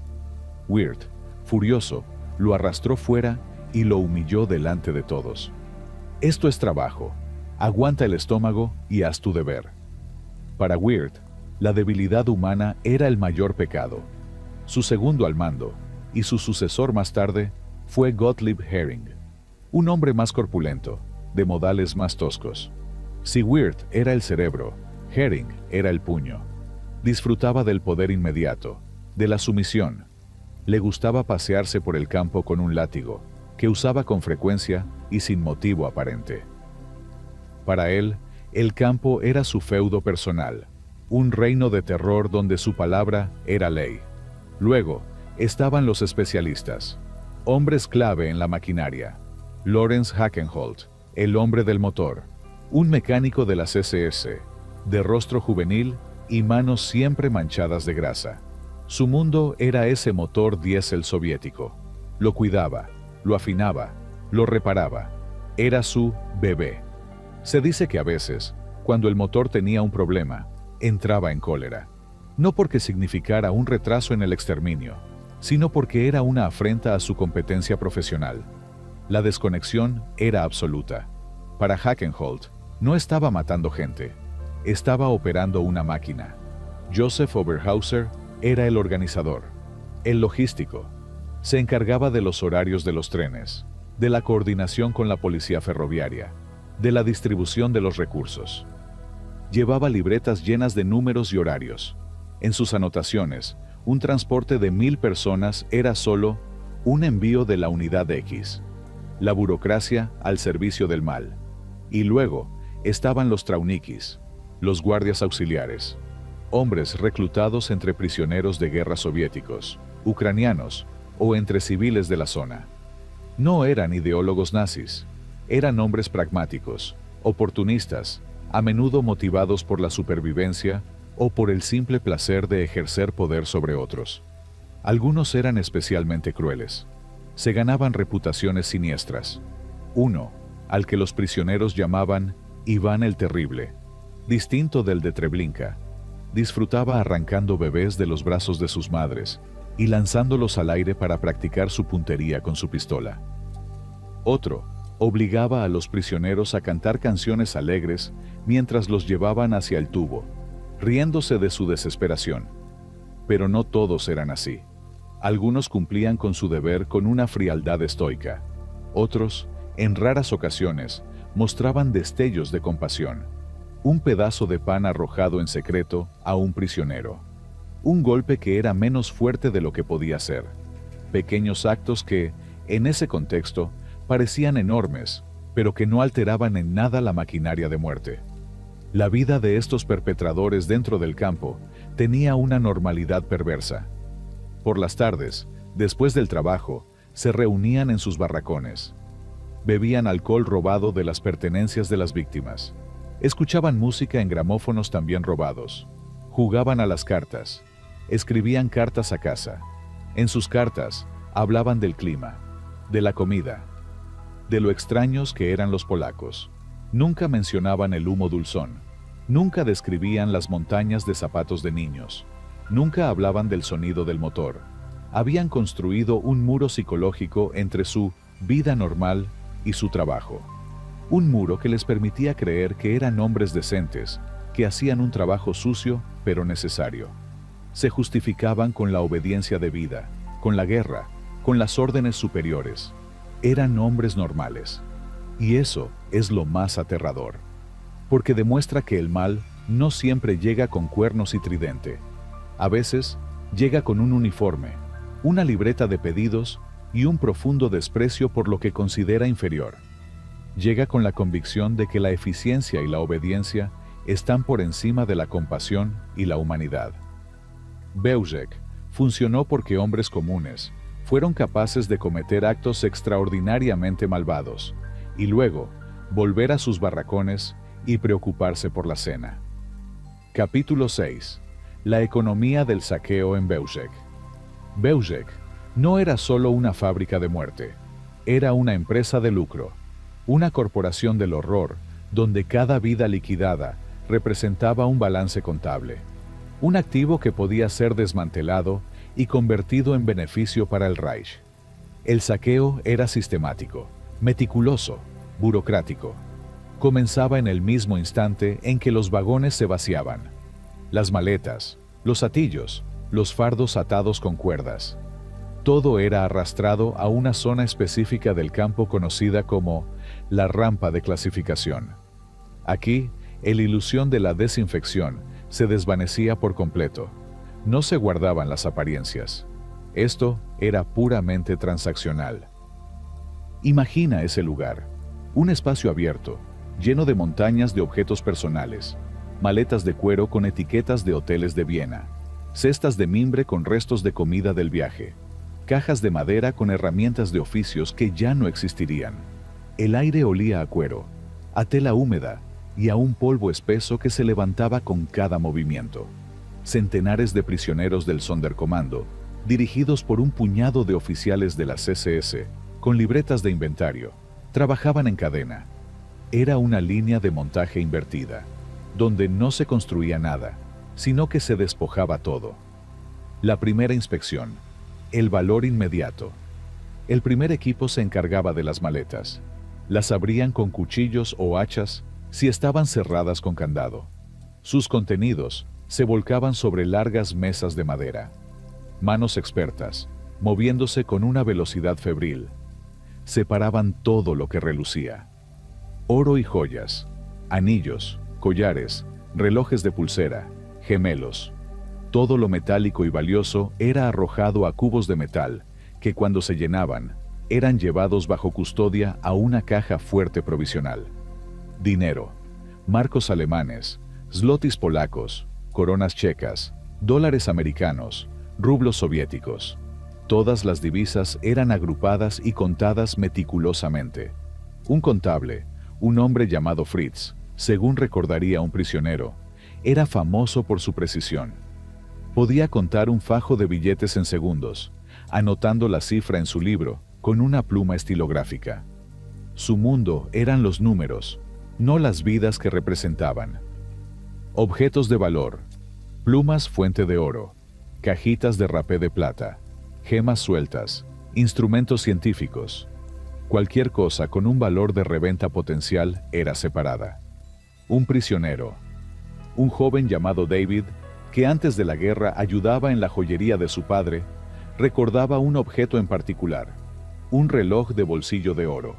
Wirth, furioso, lo arrastró fuera y lo humilló delante de todos. Esto es trabajo. Aguanta el estómago y haz tu deber. Para Wirth, la debilidad humana era el mayor pecado. Su segundo al mando, y su sucesor más tarde, fue Gottlieb Hering, un hombre más corpulento, de modales más toscos. Si Wirth era el cerebro, Hering era el puño. Disfrutaba del poder inmediato, de la sumisión. Le gustaba pasearse por el campo con un látigo, que usaba con frecuencia y sin motivo aparente. Para él, el campo era su feudo personal, un reino de terror donde su palabra era ley. Luego, estaban los especialistas, hombres clave en la maquinaria. Lorenz Hackenholt, el hombre del motor, un mecánico de las SS, de rostro juvenil y manos siempre manchadas de grasa. Su mundo era ese motor diésel soviético. Lo cuidaba, lo afinaba, lo reparaba. Era su bebé. Se dice que a veces, cuando el motor tenía un problema, entraba en cólera. No porque significara un retraso en el exterminio, sino porque era una afrenta a su competencia profesional. La desconexión era absoluta. Para Hackenholt, no estaba matando gente, estaba operando una máquina. Joseph Oberhauser era el organizador, el logístico. Se encargaba de los horarios de los trenes, de la coordinación con la policía ferroviaria, de la distribución de los recursos. Llevaba libretas llenas de números y horarios. En sus anotaciones, un transporte de 1000 personas era solo un envío de la unidad X. La burocracia al servicio del mal. Y luego estaban los traunikis, los guardias auxiliares, hombres reclutados entre prisioneros de guerra soviéticos, ucranianos o entre civiles de la zona. No eran ideólogos nazis, eran hombres pragmáticos, oportunistas, a menudo motivados por la supervivencia o por el simple placer de ejercer poder sobre otros. Algunos eran especialmente crueles. Se ganaban reputaciones siniestras. Uno, al que los prisioneros llamaban Iván el Terrible, distinto del de Treblinka, disfrutaba arrancando bebés de los brazos de sus madres y lanzándolos al aire para practicar su puntería con su pistola. Otro, obligaba a los prisioneros a cantar canciones alegres mientras los llevaban hacia el tubo, riéndose de su desesperación. Pero no todos eran así. Algunos cumplían con su deber con una frialdad estoica. Otros, en raras ocasiones, mostraban destellos de compasión. Un pedazo de pan arrojado en secreto a un prisionero. Un golpe que era menos fuerte de lo que podía ser. Pequeños actos que, en ese contexto, parecían enormes, pero que no alteraban en nada la maquinaria de muerte. La vida de estos perpetradores dentro del campo tenía una normalidad perversa. Por las tardes, después del trabajo, se reunían en sus barracones. Bebían alcohol robado de las pertenencias de las víctimas. Escuchaban música en gramófonos también robados. Jugaban a las cartas. Escribían cartas a casa. En sus cartas hablaban del clima, de la comida, de lo extraños que eran los polacos. Nunca mencionaban el humo dulzón. Nunca describían las montañas de zapatos de niños. Nunca hablaban del sonido del motor. Habían construido un muro psicológico entre su vida normal y su trabajo. Un muro que les permitía creer que eran hombres decentes, que hacían un trabajo sucio pero necesario. Se justificaban con la obediencia debida, con la guerra, con las órdenes superiores. Eran hombres normales. Y eso es lo más aterrador. Porque demuestra que el mal no siempre llega con cuernos y tridente. A veces llega con un uniforme, una libreta de pedidos y un profundo desprecio por lo que considera inferior. Llega con la convicción de que la eficiencia y la obediencia están por encima de la compasión y la humanidad. Belzec funcionó porque hombres comunes fueron capaces de cometer actos extraordinariamente malvados y luego volver a sus barracones y preocuparse por la cena. Capítulo 6. La economía del saqueo en Belzec. Belzec no era solo una fábrica de muerte, era una empresa de lucro, una corporación del horror donde cada vida liquidada representaba un balance contable, un activo que podía ser desmantelado y convertido en beneficio para el Reich. El saqueo era sistemático, meticuloso, burocrático. Comenzaba en el mismo instante en que los vagones se vaciaban. Las maletas, los atillos, los fardos atados con cuerdas. Todo era arrastrado a una zona específica del campo conocida como la rampa de clasificación. Aquí, la ilusión de la desinfección se desvanecía por completo. No se guardaban las apariencias. Esto era puramente transaccional. Imagina ese lugar, un espacio abierto, lleno de montañas de objetos personales, maletas de cuero con etiquetas de hoteles de Viena, cestas de mimbre con restos de comida del viaje, cajas de madera con herramientas de oficios que ya no existirían. El aire olía a cuero, a tela húmeda y a un polvo espeso que se levantaba con cada movimiento. Centenares de prisioneros del Sonderkommando, dirigidos por un puñado de oficiales de la CSS, con libretas de inventario, trabajaban en cadena. Era una línea de montaje invertida, donde no se construía nada, sino que se despojaba todo. La primera inspección, el valor inmediato. El primer equipo se encargaba de las maletas. Las abrían con cuchillos o hachas si estaban cerradas con candado. Sus contenidos se volcaban sobre largas mesas de madera. Manos expertas, moviéndose con una velocidad febril, separaban todo lo que relucía. Oro y joyas, anillos, collares, relojes de pulsera, gemelos. Todo lo metálico y valioso era arrojado a cubos de metal que cuando se llenaban, eran llevados bajo custodia a una caja fuerte provisional. Dinero, marcos alemanes, zlotis polacos, coronas checas, dólares americanos, rublos soviéticos. Todas las divisas eran agrupadas y contadas meticulosamente. Un contable, un hombre llamado Fritz, Según recordaría un prisionero, era famoso por su precisión. Podía contar un fajo de billetes en segundos, anotando la cifra en su libro con una pluma estilográfica. Su mundo eran los números, no las vidas que representaban. Objetos de valor, plumas fuente de oro, cajitas de rapé de plata, gemas sueltas, instrumentos científicos. Cualquier cosa con un valor de reventa potencial era separada. Un prisionero, un joven llamado David, que antes de la guerra ayudaba en la joyería de su padre, recordaba un objeto en particular, un reloj de bolsillo de oro.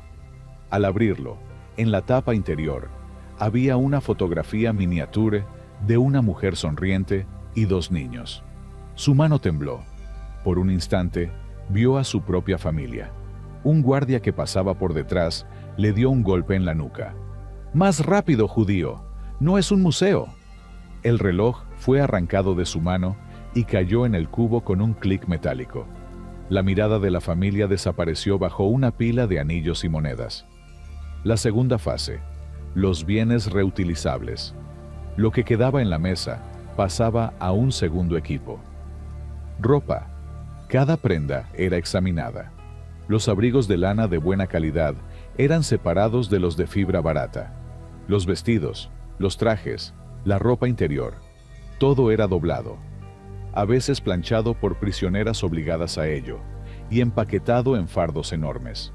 Al abrirlo, en la tapa interior, había una fotografía miniature de una mujer sonriente y dos niños. Su mano tembló. Por un instante, vio a su propia familia. Un guardia que pasaba por detrás le dio un golpe en la nuca. ¡Más rápido, judío! ¡No es un museo! El reloj fue arrancado de su mano y cayó en el cubo con un clic metálico. La mirada de la familia desapareció bajo una pila de anillos y monedas. La segunda fase, los bienes reutilizables. Lo que quedaba en la mesa pasaba a un segundo equipo. Ropa. Cada prenda era examinada. Los abrigos de lana de buena calidad eran separados de los de fibra barata. Los vestidos, los trajes, la ropa interior, todo era doblado, a veces planchado por prisioneras obligadas a ello, y empaquetado en fardos enormes.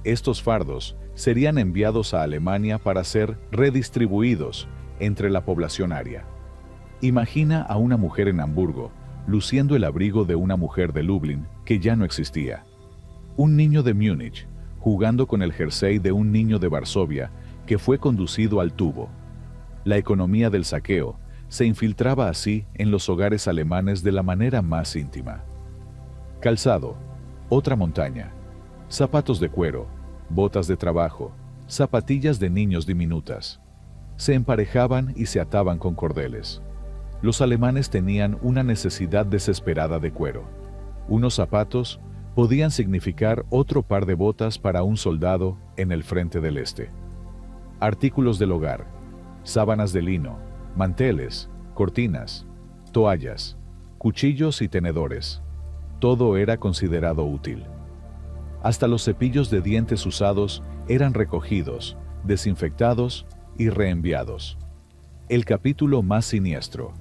Estos fardos serían enviados a Alemania para ser redistribuidos entre la población aria. Imagina a una mujer en Hamburgo, luciendo el abrigo de una mujer de Lublin que ya no existía. Un niño de Múnich, jugando con el jersey de un niño de Varsovia que fue conducido al tubo. La economía del saqueo se infiltraba así en los hogares alemanes de la manera más íntima. Calzado, otra montaña. Zapatos de cuero, botas de trabajo, zapatillas de niños diminutas. Se emparejaban y se ataban con cordeles. Los alemanes tenían una necesidad desesperada de cuero. Unos zapatos podían significar otro par de botas para un soldado en el frente del este. Artículos del hogar, sábanas de lino, manteles, cortinas, toallas, cuchillos y tenedores. Todo era considerado útil. Hasta los cepillos de dientes usados eran recogidos, desinfectados y reenviados. El capítulo más siniestro,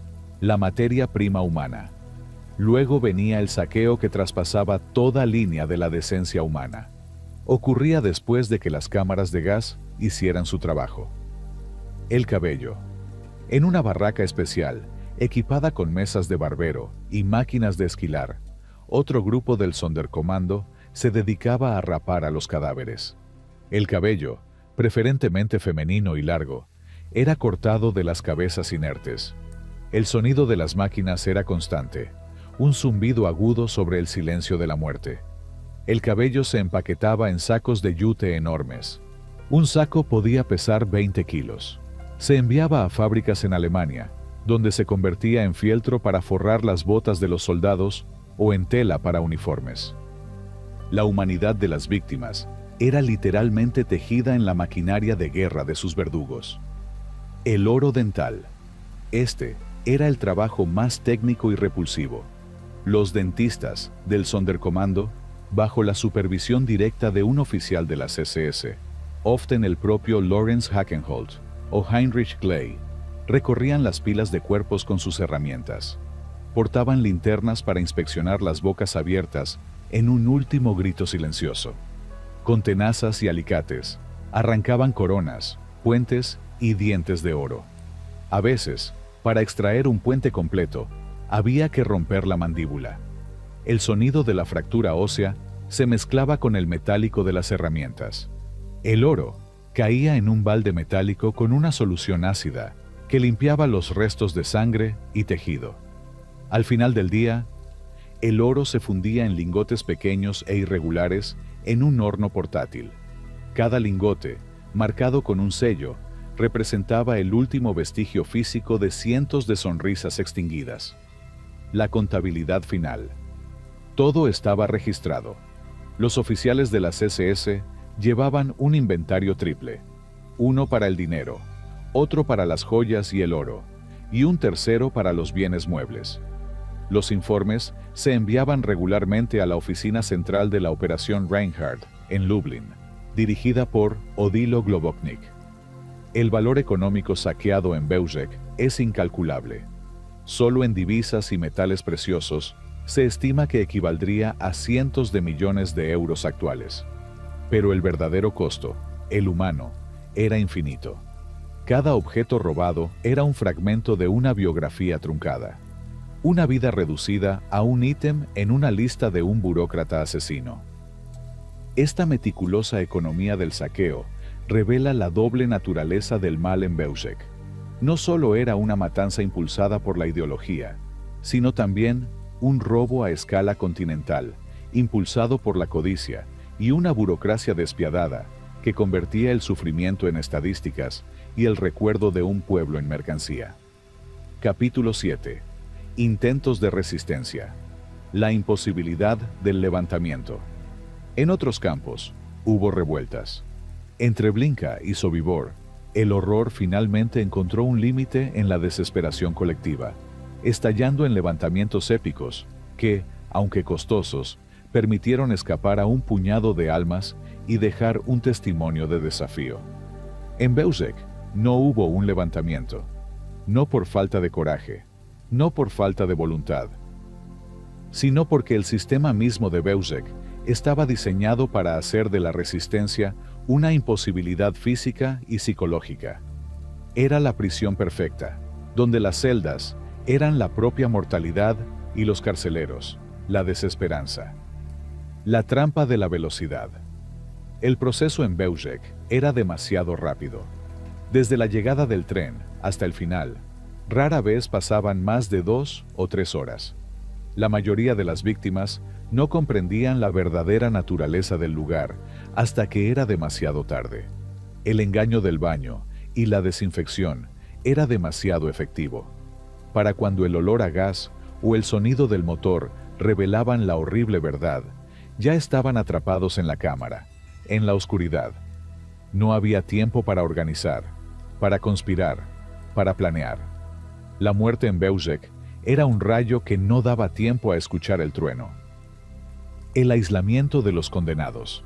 la materia prima humana. Luego venía el saqueo que traspasaba toda línea de la decencia humana. Ocurría después de que las cámaras de gas hicieran su trabajo. El cabello. En una barraca especial, equipada con mesas de barbero y máquinas de esquilar, otro grupo del Sonderkommando se dedicaba a rapar a los cadáveres. El cabello, preferentemente femenino y largo, era cortado de las cabezas inertes. El sonido de las máquinas era constante, un zumbido agudo sobre el silencio de la muerte. El cabello se empaquetaba en sacos de yute enormes. Un saco podía pesar 20 kilos. Se enviaba a fábricas en Alemania, donde se convertía en fieltro para forrar las botas de los soldados o en tela para uniformes. La humanidad de las víctimas era literalmente tejida en la maquinaria de guerra de sus verdugos. El oro dental. Este era el trabajo más técnico y repulsivo. Los dentistas del Sonderkommando, bajo la supervisión directa de un oficial de las SS, often el propio Lorenz Hackenholt o Heinrich Clay, recorrían las pilas de cuerpos con sus herramientas. Portaban linternas para inspeccionar las bocas abiertas en un último grito silencioso. Con tenazas y alicates, arrancaban coronas, puentes y dientes de oro. A veces, para extraer un puente completo, había que romper la mandíbula. El sonido de la fractura ósea se mezclaba con el metálico de las herramientas. El oro caía en un balde metálico con una solución ácida que limpiaba los restos de sangre y tejido. Al final del día, el oro se fundía en lingotes pequeños e irregulares en un horno portátil. Cada lingote, marcado con un sello, representaba el último vestigio físico de cientos de sonrisas extinguidas. La contabilidad final. Todo estaba registrado. Los oficiales de las SS llevaban un inventario triple: uno para el dinero, otro para las joyas y el oro, y un tercero para los bienes muebles. Los informes se enviaban regularmente a la oficina central de la Operación Reinhardt, en Lublin, dirigida por Odilo Globoknik. El valor económico saqueado en Bełżec es incalculable. Solo en divisas y metales preciosos se estima que equivaldría a cientos de millones de euros actuales. Pero el verdadero costo, el humano, era infinito. Cada objeto robado era un fragmento de una biografía truncada. Una vida reducida a un ítem en una lista de un burócrata asesino. Esta meticulosa economía del saqueo revela la doble naturaleza del mal en Bełżec. No solo era una matanza impulsada por la ideología, sino también un robo a escala continental, impulsado por la codicia y una burocracia despiadada que convertía el sufrimiento en estadísticas y el recuerdo de un pueblo en mercancía. Capítulo 7. Intentos de resistencia. La imposibilidad del levantamiento. En otros campos, hubo revueltas. Entre Blinka y Sobibor, el horror finalmente encontró un límite en la desesperación colectiva, estallando en levantamientos épicos que, aunque costosos, permitieron escapar a un puñado de almas y dejar un testimonio de desafío. En Bełżec no hubo un levantamiento, no por falta de coraje, no por falta de voluntad, sino porque el sistema mismo de Bełżec estaba diseñado para hacer de la resistencia una imposibilidad física y psicológica. Era la prisión perfecta, donde las celdas eran la propia mortalidad y los carceleros, la desesperanza. La trampa de la velocidad. El proceso en Bełżec era demasiado rápido. Desde la llegada del tren hasta el final, rara vez pasaban más de 2 o 3 horas. La mayoría de las víctimas no comprendían la verdadera naturaleza del lugar hasta que era demasiado tarde. El engaño del baño y la desinfección era demasiado efectivo. Para cuando el olor a gas o el sonido del motor revelaban la horrible verdad, ya estaban atrapados en la cámara, en la oscuridad. No había tiempo para organizar, para conspirar, para planear. La muerte en Bełżec era un rayo que no daba tiempo a escuchar el trueno. El aislamiento de los condenados.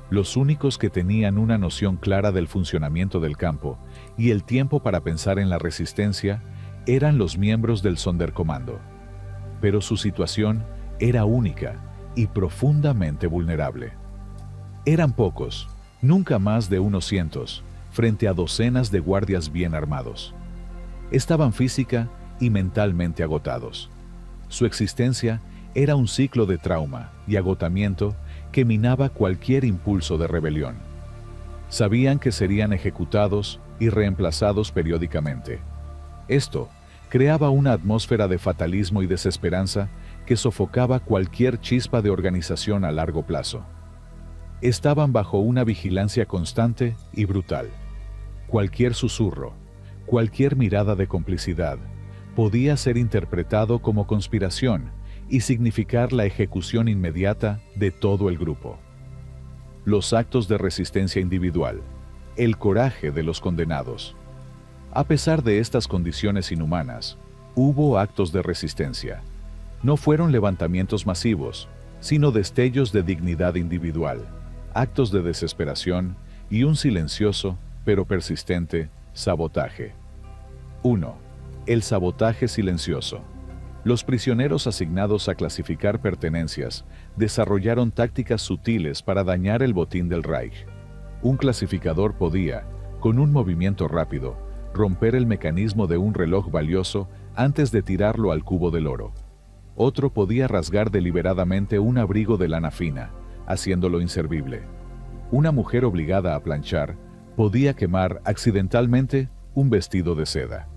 Los únicos que tenían una noción clara del funcionamiento del campo y el tiempo para pensar en la resistencia eran los miembros del Sonderkommando. Pero su situación era única y profundamente vulnerable. Eran pocos, nunca más de unos cientos, frente a docenas de guardias bien armados. Estaban física y mentalmente agotados. Su existencia era un ciclo de trauma y agotamiento que minaba cualquier impulso de rebelión. Sabían que serían ejecutados y reemplazados periódicamente. Esto creaba una atmósfera de fatalismo y desesperanza que sofocaba cualquier chispa de organización a largo plazo. Estaban bajo una vigilancia constante y brutal. Cualquier susurro, cualquier mirada de complicidad, podía ser interpretado como conspiración y significar la ejecución inmediata de todo el grupo. Los actos de resistencia individual, el coraje de los condenados. A pesar de estas condiciones inhumanas, hubo actos de resistencia. No fueron levantamientos masivos, sino destellos de dignidad individual, actos de desesperación y un silencioso, pero persistente, sabotaje. 1. El sabotaje silencioso. Los prisioneros asignados a clasificar pertenencias desarrollaron tácticas sutiles para dañar el botín del Reich. Un clasificador podía, con un movimiento rápido, romper el mecanismo de un reloj valioso antes de tirarlo al cubo del oro. Otro podía rasgar deliberadamente un abrigo de lana fina, haciéndolo inservible. Una mujer obligada a planchar podía quemar accidentalmente un vestido de seda.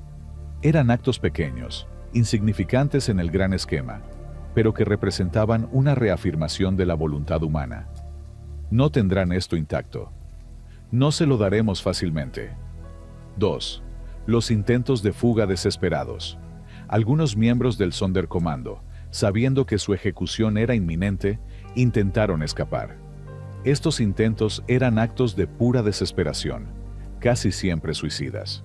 Eran actos pequeños, insignificantes en el gran esquema, pero que representaban una reafirmación de la voluntad humana. No tendrán esto intacto. No se lo daremos fácilmente. 2. Los intentos de fuga desesperados. Algunos miembros del Sonderkommando, sabiendo que su ejecución era inminente, intentaron escapar. Estos intentos eran actos de pura desesperación, casi siempre suicidas.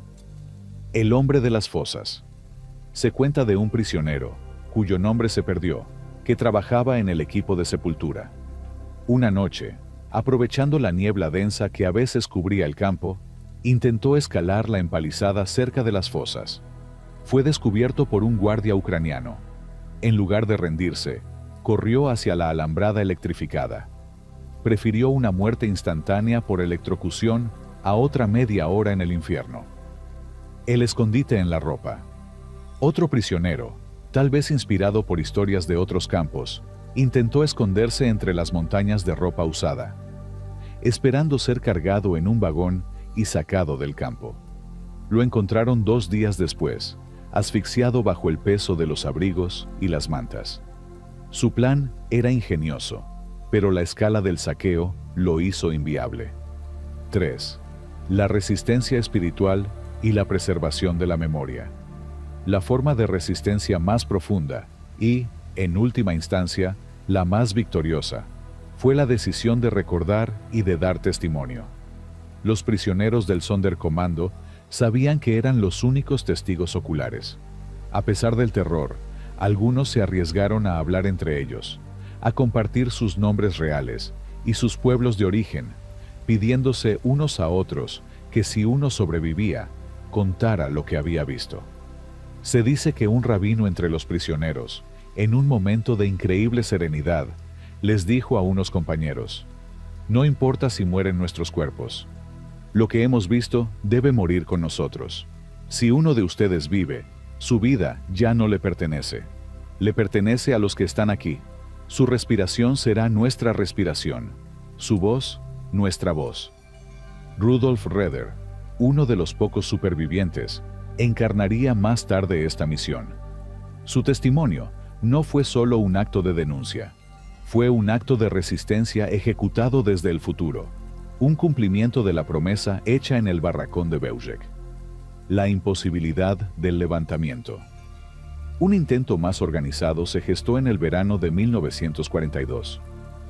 El hombre de las fosas. Se cuenta de un prisionero, cuyo nombre se perdió, que trabajaba en el equipo de sepultura. Una noche, aprovechando la niebla densa que a veces cubría el campo, intentó escalar la empalizada cerca de las fosas. Fue descubierto por un guardia ucraniano. En lugar de rendirse, corrió hacia la alambrada electrificada. Prefirió una muerte instantánea por electrocución a otra media hora en el infierno. El escondite en la ropa. Otro prisionero, tal vez inspirado por historias de otros campos, intentó esconderse entre las montañas de ropa usada, esperando ser cargado en un vagón y sacado del campo. Lo encontraron 2 días después, asfixiado bajo el peso de los abrigos y las mantas. Su plan era ingenioso, pero la escala del saqueo lo hizo inviable. 3. La resistencia espiritual y la preservación de la memoria. La forma de resistencia más profunda y, en última instancia, la más victoriosa, fue la decisión de recordar y de dar testimonio. Los prisioneros del Sonderkommando sabían que eran los únicos testigos oculares. A pesar del terror, algunos se arriesgaron a hablar entre ellos, a compartir sus nombres reales y sus pueblos de origen, pidiéndose unos a otros que si uno sobrevivía, contara lo que había visto. Se dice que un rabino entre los prisioneros, en un momento de increíble serenidad, les dijo a unos compañeros: «No importa si mueren nuestros cuerpos. Lo que hemos visto debe morir con nosotros. Si uno de ustedes vive, su vida ya no le pertenece. Le pertenece a los que están aquí. Su respiración será nuestra respiración. Su voz, nuestra voz». Rudolf Roeder, uno de los pocos supervivientes, encarnaría más tarde esta misión. Su testimonio no fue solo un acto de denuncia, fue un acto de resistencia ejecutado desde el futuro, un cumplimiento de la promesa hecha en el barracón de Belzec. La imposibilidad del levantamiento. Un intento más organizado se gestó en el verano de 1942.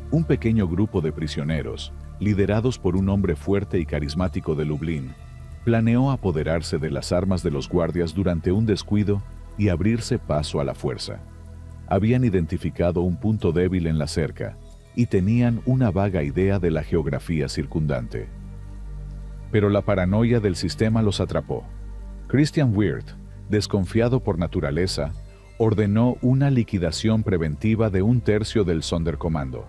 Un pequeño grupo de prisioneros, liderados por un hombre fuerte y carismático de Lublin, planeó apoderarse de las armas de los guardias durante un descuido y abrirse paso a la fuerza. Habían identificado un punto débil en la cerca y tenían una vaga idea de la geografía circundante. Pero la paranoia del sistema los atrapó. Christian Wirth, desconfiado por naturaleza, ordenó una liquidación preventiva de 1/3 del Sonderkommando.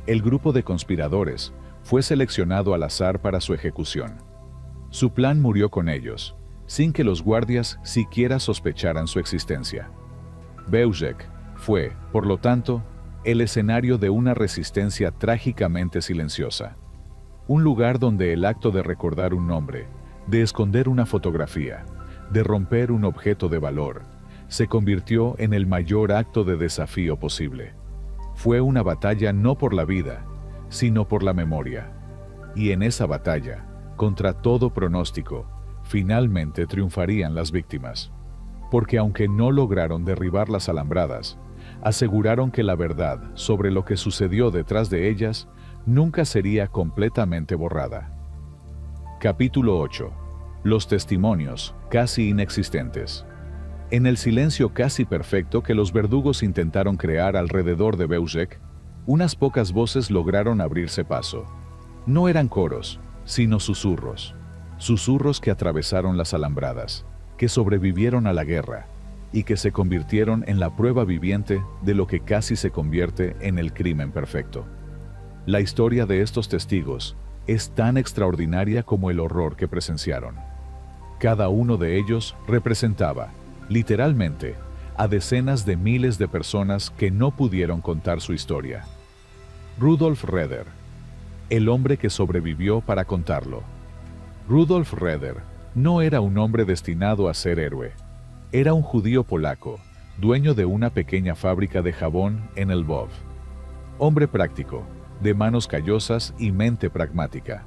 El grupo de conspiradores fue seleccionado al azar para su ejecución. Su plan murió con ellos, sin que los guardias siquiera sospecharan su existencia. Belzec fue, por lo tanto, el escenario de una resistencia trágicamente silenciosa. Un lugar donde el acto de recordar un nombre, de esconder una fotografía, de romper un objeto de valor, se convirtió en el mayor acto de desafío posible. Fue una batalla no por la vida, sino por la memoria. Y en esa batalla, contra todo pronóstico, finalmente triunfarían las víctimas. Porque aunque no lograron derribar las alambradas, aseguraron que la verdad sobre lo que sucedió detrás de ellas nunca sería completamente borrada. Capítulo 8. Los testimonios casi inexistentes. En el silencio casi perfecto que los verdugos intentaron crear alrededor de Belzec, unas pocas voces lograron abrirse paso. No eran coros, sino susurros. Susurros que atravesaron las alambradas, que sobrevivieron a la guerra y que se convirtieron en la prueba viviente de lo que casi se convierte en el crimen perfecto. La historia de estos testigos es tan extraordinaria como el horror que presenciaron. Cada uno de ellos representaba, literalmente, a decenas de miles de personas que no pudieron contar su historia. Rudolf Roeder, el hombre que sobrevivió para contarlo. Rudolf Roeder no era un hombre destinado a ser héroe. Era un judío polaco, dueño de una pequeña fábrica de jabón en Lvov. Hombre práctico, de manos callosas y mente pragmática.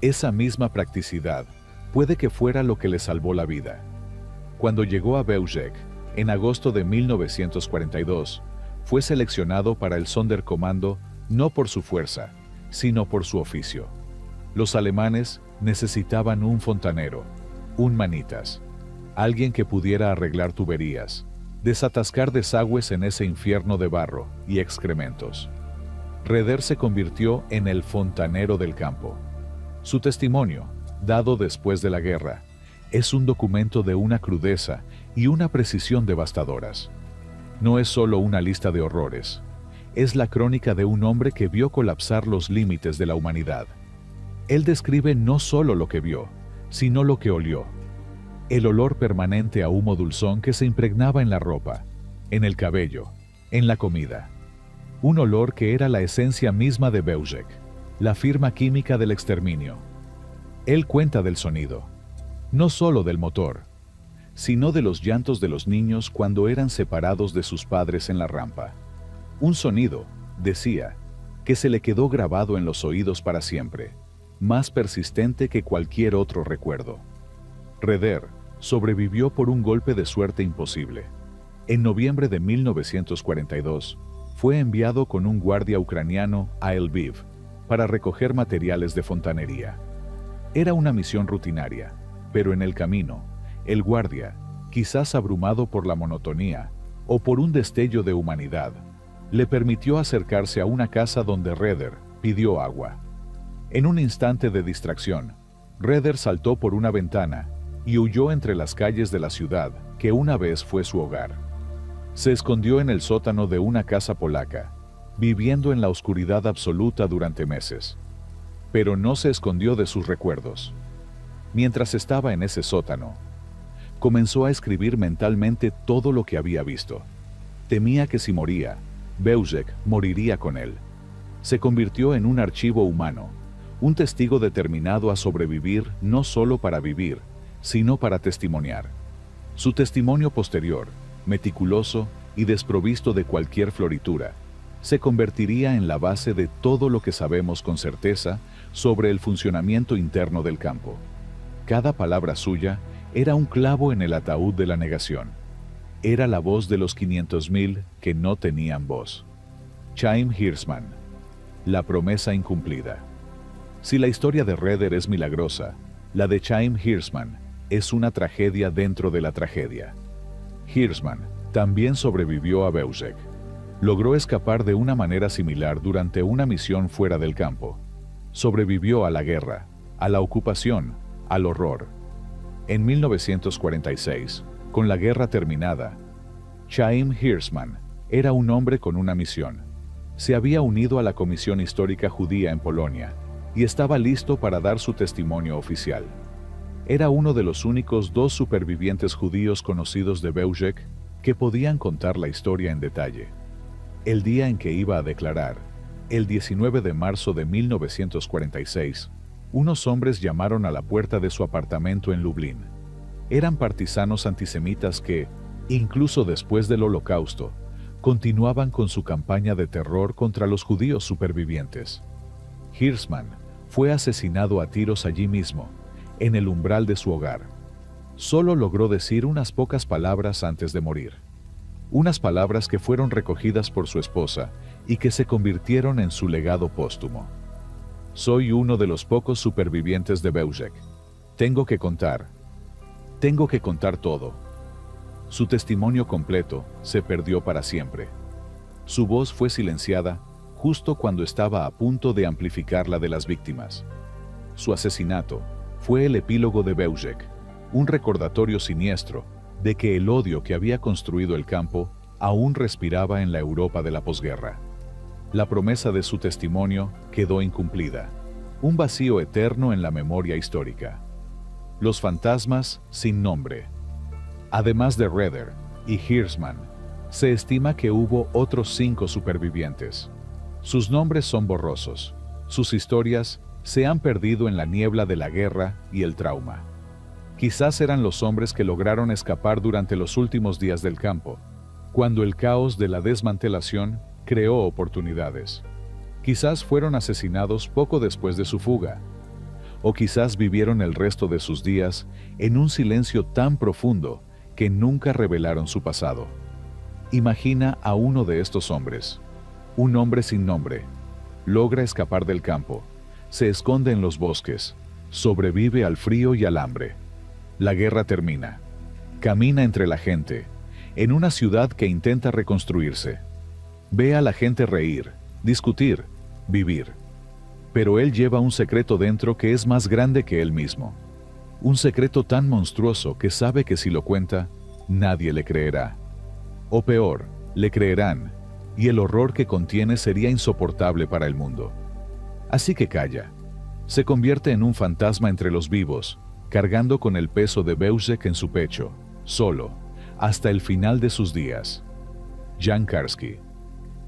Esa misma practicidad puede que fuera lo que le salvó la vida. Cuando llegó a Belzec, en agosto de 1942, fue seleccionado para el Sonderkommando no por su fuerza, sino por su oficio. Los alemanes necesitaban un fontanero, un manitas. Alguien que pudiera arreglar tuberías, desatascar desagües en ese infierno de barro y excrementos. Redder se convirtió en el fontanero del campo. Su testimonio, dado después de la guerra, es un documento de una crudeza y una precisión devastadoras. No es solo una lista de horrores, es la crónica de un hombre que vio colapsar los límites de la humanidad. Él describe no solo lo que vio, sino lo que olió. El olor permanente a humo dulzón que se impregnaba en la ropa, en el cabello, en la comida. Un olor que era la esencia misma de Beugek, la firma química del exterminio. Él cuenta del sonido, no solo del motor, sino de los llantos de los niños cuando eran separados de sus padres en la rampa. Un sonido, decía, que se le quedó grabado en los oídos para siempre, más persistente que cualquier otro recuerdo. Redder sobrevivió por un golpe de suerte imposible. En noviembre de 1942, fue enviado con un guardia ucraniano a Lviv para recoger materiales de fontanería. Era una misión rutinaria, pero en el camino, el guardia, quizás abrumado por la monotonía o por un destello de humanidad, le permitió acercarse a una casa donde Redder pidió agua. En un instante de distracción, Redder saltó por una ventana y huyó entre las calles de la ciudad que una vez fue su hogar. Se escondió en el sótano de una casa polaca, viviendo en la oscuridad absoluta durante meses. Pero no se escondió de sus recuerdos. Mientras estaba en ese sótano, comenzó a escribir mentalmente todo lo que había visto. Temía que si moría, Beugek moriría con él. Se convirtió en un archivo humano, un testigo determinado a sobrevivir no solo para vivir, sino para testimoniar. Su testimonio posterior, meticuloso y desprovisto de cualquier floritura, se convertiría en la base de todo lo que sabemos con certeza sobre el funcionamiento interno del campo. Cada palabra suya era un clavo en el ataúd de la negación. Era la voz de los 500.000 que no tenían voz. Chaim Hirschman, la promesa incumplida. Si la historia de Redder es milagrosa, la de Chaim Hirschman es una tragedia dentro de la tragedia. Hirschman también sobrevivió a Beugek. Logró escapar de una manera similar durante una misión fuera del campo. Sobrevivió a la guerra, a la ocupación, al horror. En 1946, con la guerra terminada, Chaim Hirschman era un hombre con una misión. Se había unido a la Comisión Histórica Judía en Polonia y estaba listo para dar su testimonio oficial. Era uno de los únicos 2 supervivientes judíos conocidos de Beugek que podían contar la historia en detalle. El día en que iba a declarar, el 19 de marzo de 1946, unos hombres llamaron a la puerta de su apartamento en Lublin. Eran partisanos antisemitas que, incluso después del Holocausto, continuaban con su campaña de terror contra los judíos supervivientes. Hirschman fue asesinado a tiros allí mismo, en el umbral de su hogar. Solo logró decir unas pocas palabras antes de morir. Unas palabras que fueron recogidas por su esposa y que se convirtieron en su legado póstumo. Soy uno de los pocos supervivientes de Beugek. Tengo que contar todo. Su testimonio completo se perdió para siempre. Su voz fue silenciada justo cuando estaba a punto de amplificar la de las víctimas. Su asesinato fue el epílogo de Beugek, un recordatorio siniestro de que el odio que había construido el campo aún respiraba en la Europa de la posguerra. La promesa de su testimonio quedó incumplida, un vacío eterno en la memoria histórica. Los fantasmas sin nombre. Además de Redder y Hirschman, se estima que hubo otros 5 supervivientes. Sus nombres son borrosos, sus historias se han perdido en la niebla de la guerra y el trauma. Quizás eran los hombres que lograron escapar durante los últimos días del campo, cuando el caos de la desmantelación creó oportunidades. Quizás fueron asesinados poco después de su fuga, o quizás vivieron el resto de sus días en un silencio tan profundo que nunca revelaron su pasado. Imagina a uno de estos hombres, un hombre sin nombre, logra escapar del campo, se esconde en los bosques, sobrevive al frío y al hambre. La guerra termina. Camina entre la gente, en una ciudad que intenta reconstruirse. Ve a la gente reír, discutir, vivir. Pero él lleva un secreto dentro que es más grande que él mismo. Un secreto tan monstruoso que sabe que si lo cuenta, nadie le creerá. O peor, le creerán, y el horror que contiene sería insoportable para el mundo. Así que calla. Se convierte en un fantasma entre los vivos, cargando con el peso de Beuzek en su pecho, solo, hasta el final de sus días. Jan Karski,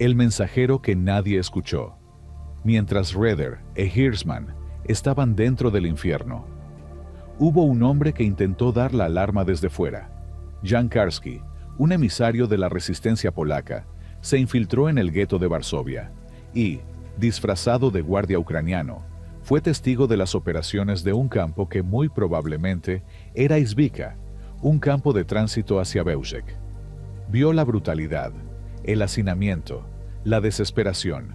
el mensajero que nadie escuchó. Mientras Redder e Hirschman estaban dentro del infierno, hubo un hombre que intentó dar la alarma desde fuera. Jan Karski, un emisario de la resistencia polaca, se infiltró en el gueto de Varsovia y, disfrazado de guardia ucraniano, fue testigo de las operaciones de un campo que muy probablemente era Izbica, un campo de tránsito hacia Beuzek. Vio la brutalidad, el hacinamiento, la desesperación.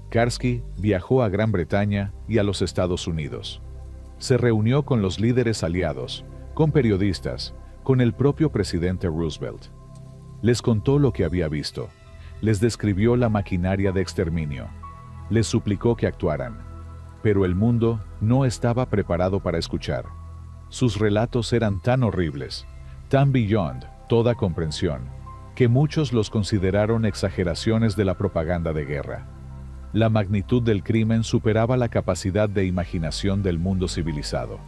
Karski viajó a Gran Bretaña y a los Estados Unidos. Se reunió con los líderes aliados, con periodistas, con el propio presidente Roosevelt. Les contó lo que había visto, les describió la maquinaria de exterminio, les suplicó que actuaran. Pero el mundo no estaba preparado para escuchar. Sus relatos eran tan horribles, tan beyond toda comprensión, que muchos los consideraron exageraciones de la propaganda de guerra. La magnitud del crimen superaba la capacidad de imaginación del mundo civilizado.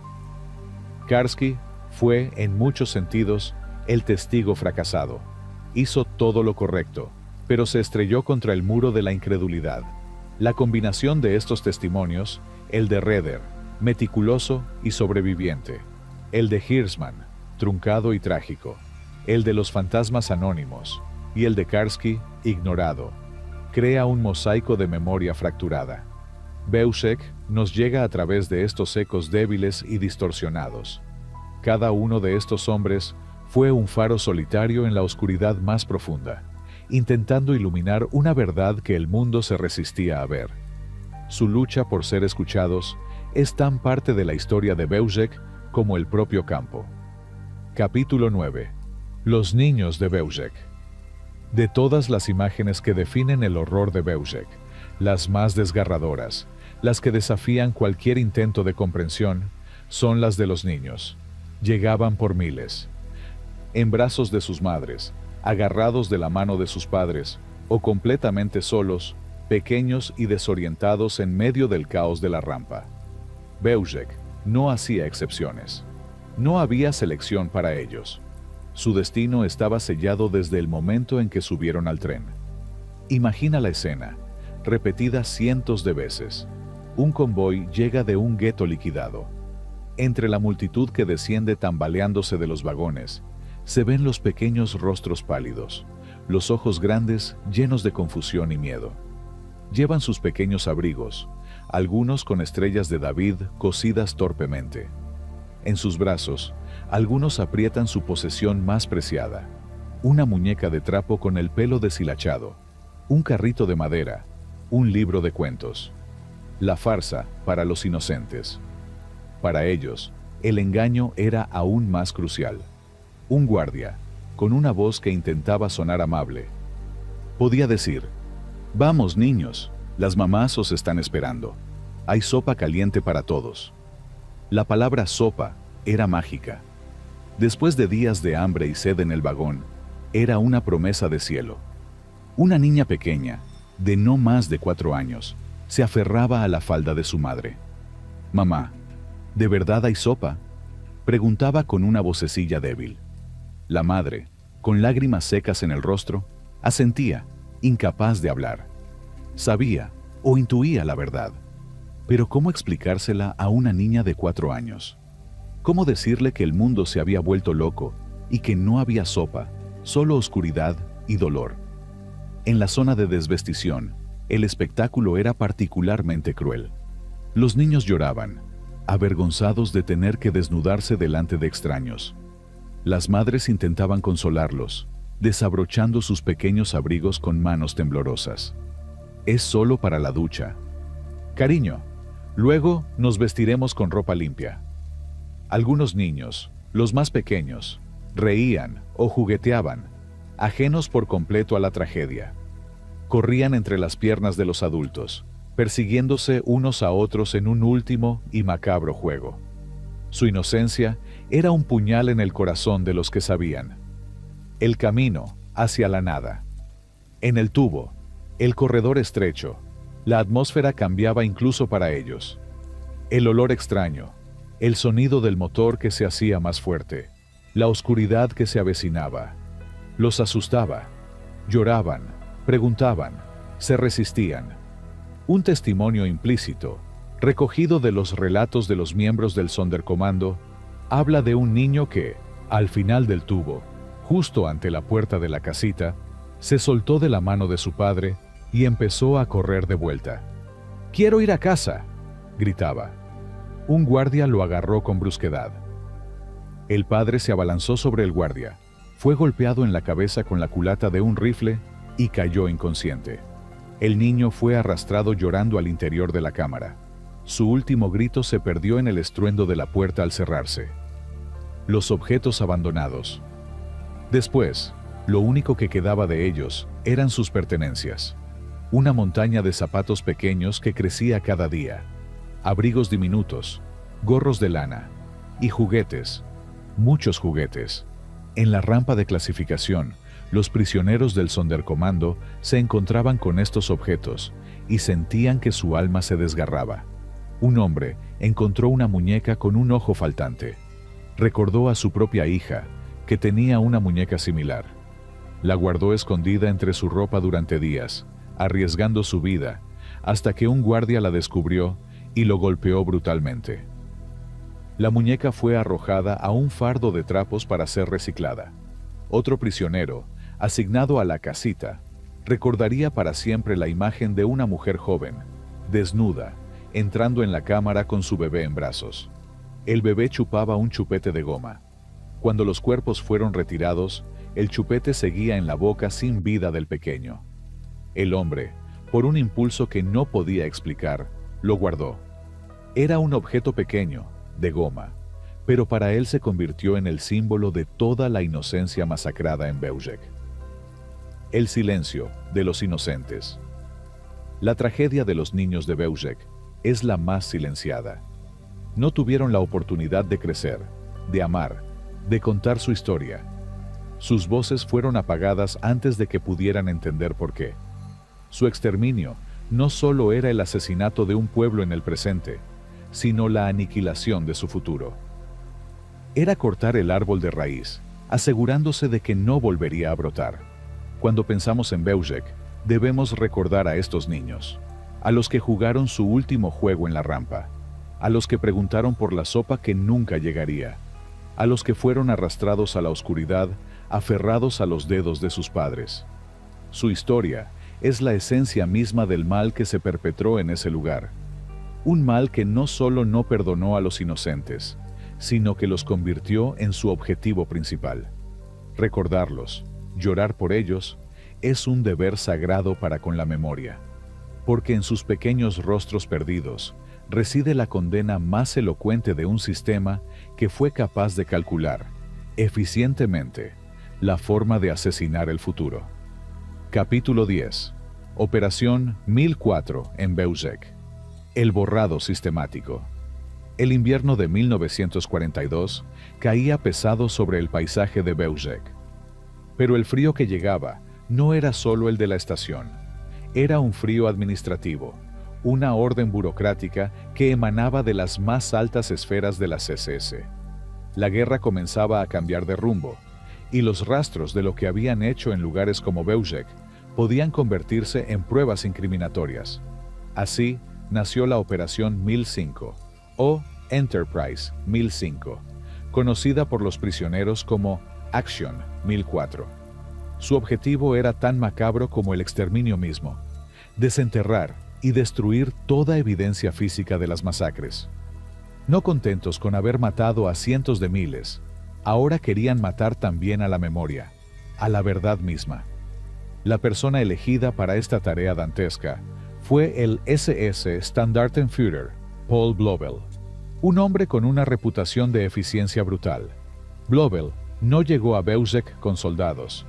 Karski fue, en muchos sentidos, el testigo fracasado. Hizo todo lo correcto, pero se estrelló contra el muro de la incredulidad. La combinación de estos testimonios, el de Redder, meticuloso y sobreviviente, el de Hirschman, truncado y trágico, el de los fantasmas anónimos, y el de Karski, ignorado, crea un mosaico de memoria fracturada. Beuzek nos llega a través de estos ecos débiles y distorsionados. Cada uno de estos hombres fue un faro solitario en la oscuridad más profunda, intentando iluminar una verdad que el mundo se resistía a ver. Su lucha por ser escuchados es tan parte de la historia de Beuzek como el propio campo. Capítulo 9. Los niños de Beuzek. De todas las imágenes que definen el horror de Beuzek, las más desgarradoras, las que desafían cualquier intento de comprensión, son las de los niños. Llegaban por miles, en brazos de sus madres, agarrados de la mano de sus padres, o completamente solos, pequeños y desorientados en medio del caos de la rampa. Beuzek no hacía excepciones. No había selección para ellos. Su destino estaba sellado desde el momento en que subieron al tren. Imagina la escena, repetida cientos de veces. Un convoy llega de un gueto liquidado. Entre la multitud que desciende tambaleándose de los vagones, se ven los pequeños rostros pálidos, los ojos grandes llenos de confusión y miedo. Llevan sus pequeños abrigos, algunos con estrellas de David cosidas torpemente. En sus brazos, algunos aprietan su posesión más preciada, una muñeca de trapo con el pelo deshilachado, un carrito de madera, un libro de cuentos. La farsa para los inocentes. Para ellos, el engaño era aún más crucial. Un guardia, con una voz que intentaba sonar amable, podía decir: «Vamos, niños, las mamás os están esperando. Hay sopa caliente para todos». La palabra sopa era mágica. Después de días de hambre y sed en el vagón, era una promesa de cielo. Una niña pequeña, de no más de 4 años, se aferraba a la falda de su madre. «Mamá, ¿de verdad hay sopa?», preguntaba con una vocecilla débil. La madre, con lágrimas secas en el rostro, asentía, incapaz de hablar. Sabía o intuía la verdad. Pero ¿cómo explicársela a una niña de 4 años? ¿Cómo decirle que el mundo se había vuelto loco y que no había sopa, solo oscuridad y dolor? En la zona de desvestición, el espectáculo era particularmente cruel. Los niños lloraban, avergonzados de tener que desnudarse delante de extraños. Las madres intentaban consolarlos, desabrochando sus pequeños abrigos con manos temblorosas. «Es solo para la ducha. Cariño, luego nos vestiremos con ropa limpia». Algunos niños, Los más pequeños reían o jugueteaban, ajenos por completo a la tragedia. Corrían entre las piernas de los adultos, persiguiéndose unos a otros en un último y macabro juego. Su inocencia era un puñal en el corazón de los que sabían. El camino hacia la nada. En el tubo, el corredor estrecho, la atmósfera cambiaba incluso para ellos. El olor extraño, el sonido del motor que se hacía más fuerte, la oscuridad que se avecinaba. Los asustaba. Lloraban, preguntaban, se resistían. Un testimonio implícito, recogido de los relatos de los miembros del Sonderkommando, habla de un niño que, al final del tubo, justo ante la puerta de la casita, se soltó de la mano de su padre y empezó a correr de vuelta. «¡Quiero ir a casa!», gritaba. Un guardia lo agarró con brusquedad. El padre se abalanzó sobre el guardia, fue golpeado en la cabeza con la culata de un rifle y cayó inconsciente. El niño fue arrastrado llorando al interior de la cámara. Su último grito se perdió en el estruendo de la puerta al cerrarse. Los objetos abandonados. Después, lo único que quedaba de ellos eran sus pertenencias. Una montaña de zapatos pequeños que crecía cada día, abrigos diminutos, gorros de lana y juguetes, muchos juguetes. En la rampa de clasificación, los prisioneros del Sonderkommando se encontraban con estos objetos y sentían que su alma se desgarraba. Un hombre encontró una muñeca con un ojo faltante. Recordó a su propia hija, que tenía una muñeca similar. La guardó escondida entre su ropa durante días, arriesgando su vida, hasta que un guardia la descubrió y lo golpeó brutalmente. La muñeca fue arrojada a un fardo de trapos para ser reciclada. Otro prisionero, asignado a la casita, recordaría para siempre la imagen de una mujer joven, desnuda, entrando en la cámara con su bebé en brazos. El bebé chupaba un chupete de goma. Cuando los cuerpos fueron retirados, el chupete seguía en la boca sin vida del pequeño. El hombre, por un impulso que no podía explicar, lo guardó. Era un objeto pequeño, de goma, pero para él se convirtió en el símbolo de toda la inocencia masacrada en Belzec. El silencio de los inocentes. La tragedia de los niños de Belzec es la más silenciada. No tuvieron la oportunidad de crecer, de amar, de contar su historia. Sus voces fueron apagadas antes de que pudieran entender por qué. Su exterminio no solo era el asesinato de un pueblo en el presente, sino la aniquilación de su futuro. Era cortar el árbol de raíz, asegurándose de que no volvería a brotar. Cuando pensamos en Belzec, debemos recordar a estos niños, a los que jugaron su último juego en la rampa, a los que preguntaron por la sopa que nunca llegaría, a los que fueron arrastrados a la oscuridad, aferrados a los dedos de sus padres. Su historia es la esencia misma del mal que se perpetró en ese lugar. Un mal que no solo no perdonó a los inocentes, sino que los convirtió en su objetivo principal. Recordarlos, llorar por ellos, es un deber sagrado para con la memoria, porque en sus pequeños rostros perdidos reside la condena más elocuente de un sistema que fue capaz de calcular, eficientemente, la forma de asesinar el futuro. Capítulo 10. Operación 1004 en Belzec. El borrado sistemático. El invierno de 1942 caía pesado sobre el paisaje de Belzec. Pero el frío que llegaba no era solo el de la estación. Era un frío administrativo, una orden burocrática que emanaba de las más altas esferas de la CSS. La guerra comenzaba a cambiar de rumbo, y los rastros de lo que habían hecho en lugares como Belzec podían convertirse en pruebas incriminatorias. Así nació la Operación 1005, o Enterprise 1005, conocida por los prisioneros como Action 1004. Su objetivo era tan macabro como el exterminio mismo: desenterrar y destruir toda evidencia física de las masacres. No contentos con haber matado a cientos de miles, ahora querían matar también a la memoria, a la verdad misma. La persona elegida para esta tarea dantesca fue el SS Standartenführer, Paul Blobel, un hombre con una reputación de eficiencia brutal, Blobel no llegó a Beuzek con soldados,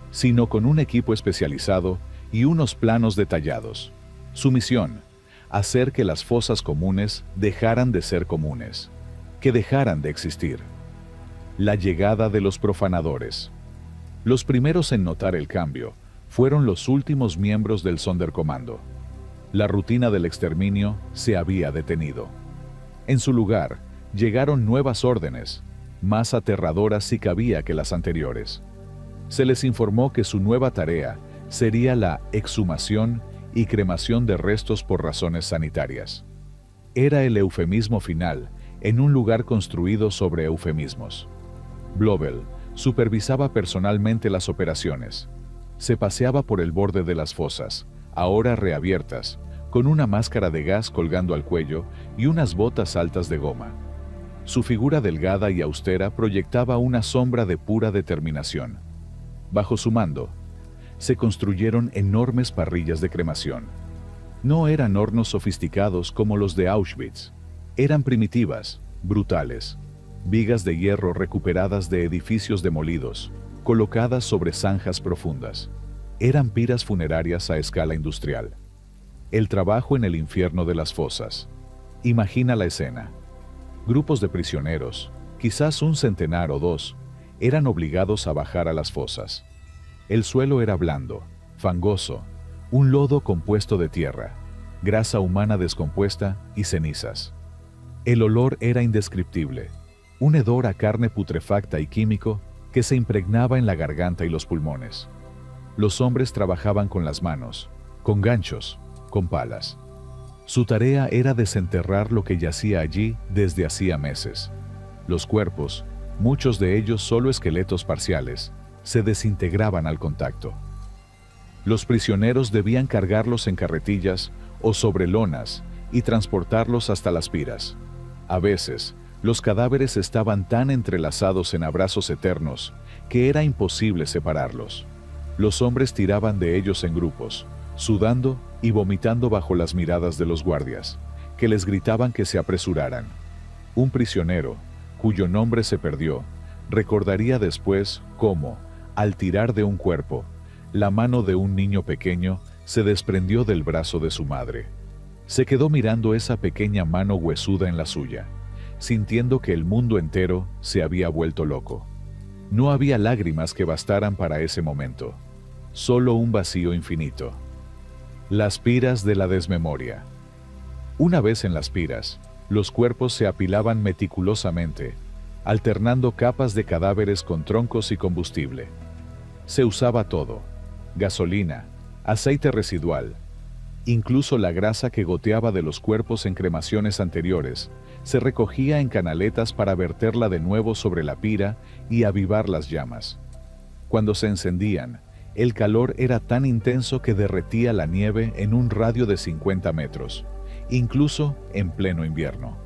sino con un equipo especializado y unos planos detallados. Su misión: hacer que las fosas comunes dejaran de ser comunes, que dejaran de existir. La llegada de los profanadores. Los primeros en notar el cambio fueron los últimos miembros del Sonderkommando. La rutina del exterminio se había detenido. En su lugar, llegaron nuevas órdenes, más aterradoras si cabía que las anteriores. Se les informó que su nueva tarea sería la exhumación y cremación de restos por razones sanitarias. Era el eufemismo final en un lugar construido sobre eufemismos. Blobel supervisaba personalmente las operaciones. Se paseaba por el borde de las fosas, ahora reabiertas, con una máscara de gas colgando al cuello y unas botas altas de goma. Su figura delgada y austera proyectaba una sombra de pura determinación. Bajo su mando, se construyeron enormes parrillas de cremación. No eran hornos sofisticados como los de Auschwitz. Eran primitivas, brutales, vigas de hierro recuperadas de edificios demolidos, colocadas sobre zanjas profundas. Eran piras funerarias a escala industrial. El trabajo en el infierno de las fosas. Imagina la escena. Grupos de prisioneros, quizás un centenar o dos, eran obligados a bajar a las fosas. El suelo era blando, fangoso, un lodo compuesto de tierra, grasa humana descompuesta y cenizas. El olor era indescriptible, un hedor a carne putrefacta y químico que se impregnaba en la garganta y los pulmones. Los hombres trabajaban con las manos, con ganchos, con palas. Su tarea era desenterrar lo que yacía allí desde hacía meses. Los cuerpos, muchos de ellos solo esqueletos parciales, se desintegraban al contacto. Los prisioneros debían cargarlos en carretillas o sobre lonas y transportarlos hasta las piras. A veces, los cadáveres estaban tan entrelazados en abrazos eternos que era imposible separarlos. Los hombres tiraban de ellos en grupos, sudando y vomitando bajo las miradas de los guardias, que les gritaban que se apresuraran. Un prisionero, cuyo nombre se perdió, recordaría después cómo, al tirar de un cuerpo, la mano de un niño pequeño se desprendió del brazo de su madre. Se quedó mirando esa pequeña mano huesuda en la suya, sintiendo que el mundo entero se había vuelto loco. No había lágrimas que bastaran para ese momento, solo un vacío infinito. Las piras de la desmemoria. Una vez en las piras, los cuerpos se apilaban meticulosamente, alternando capas de cadáveres con troncos y combustible. Se usaba todo: gasolina, aceite residual, incluso la grasa que goteaba de los cuerpos en cremaciones anteriores, se recogía en canaletas para verterla de nuevo sobre la pira y avivar las llamas. Cuando se encendían, el calor era tan intenso que derretía la nieve en un radio de 50 metros, incluso en pleno invierno.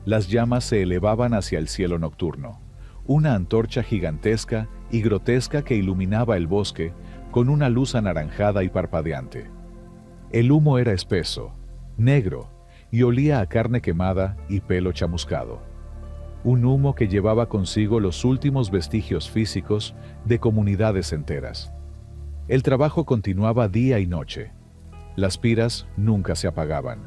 Las llamas se elevaban hacia el cielo nocturno, una antorcha gigantesca y grotesca que iluminaba el bosque con una luz anaranjada y parpadeante. El humo era espeso, negro, y olía a carne quemada y pelo chamuscado. Un humo que llevaba consigo los últimos vestigios físicos de comunidades enteras. El trabajo continuaba día y noche. Las piras nunca se apagaban.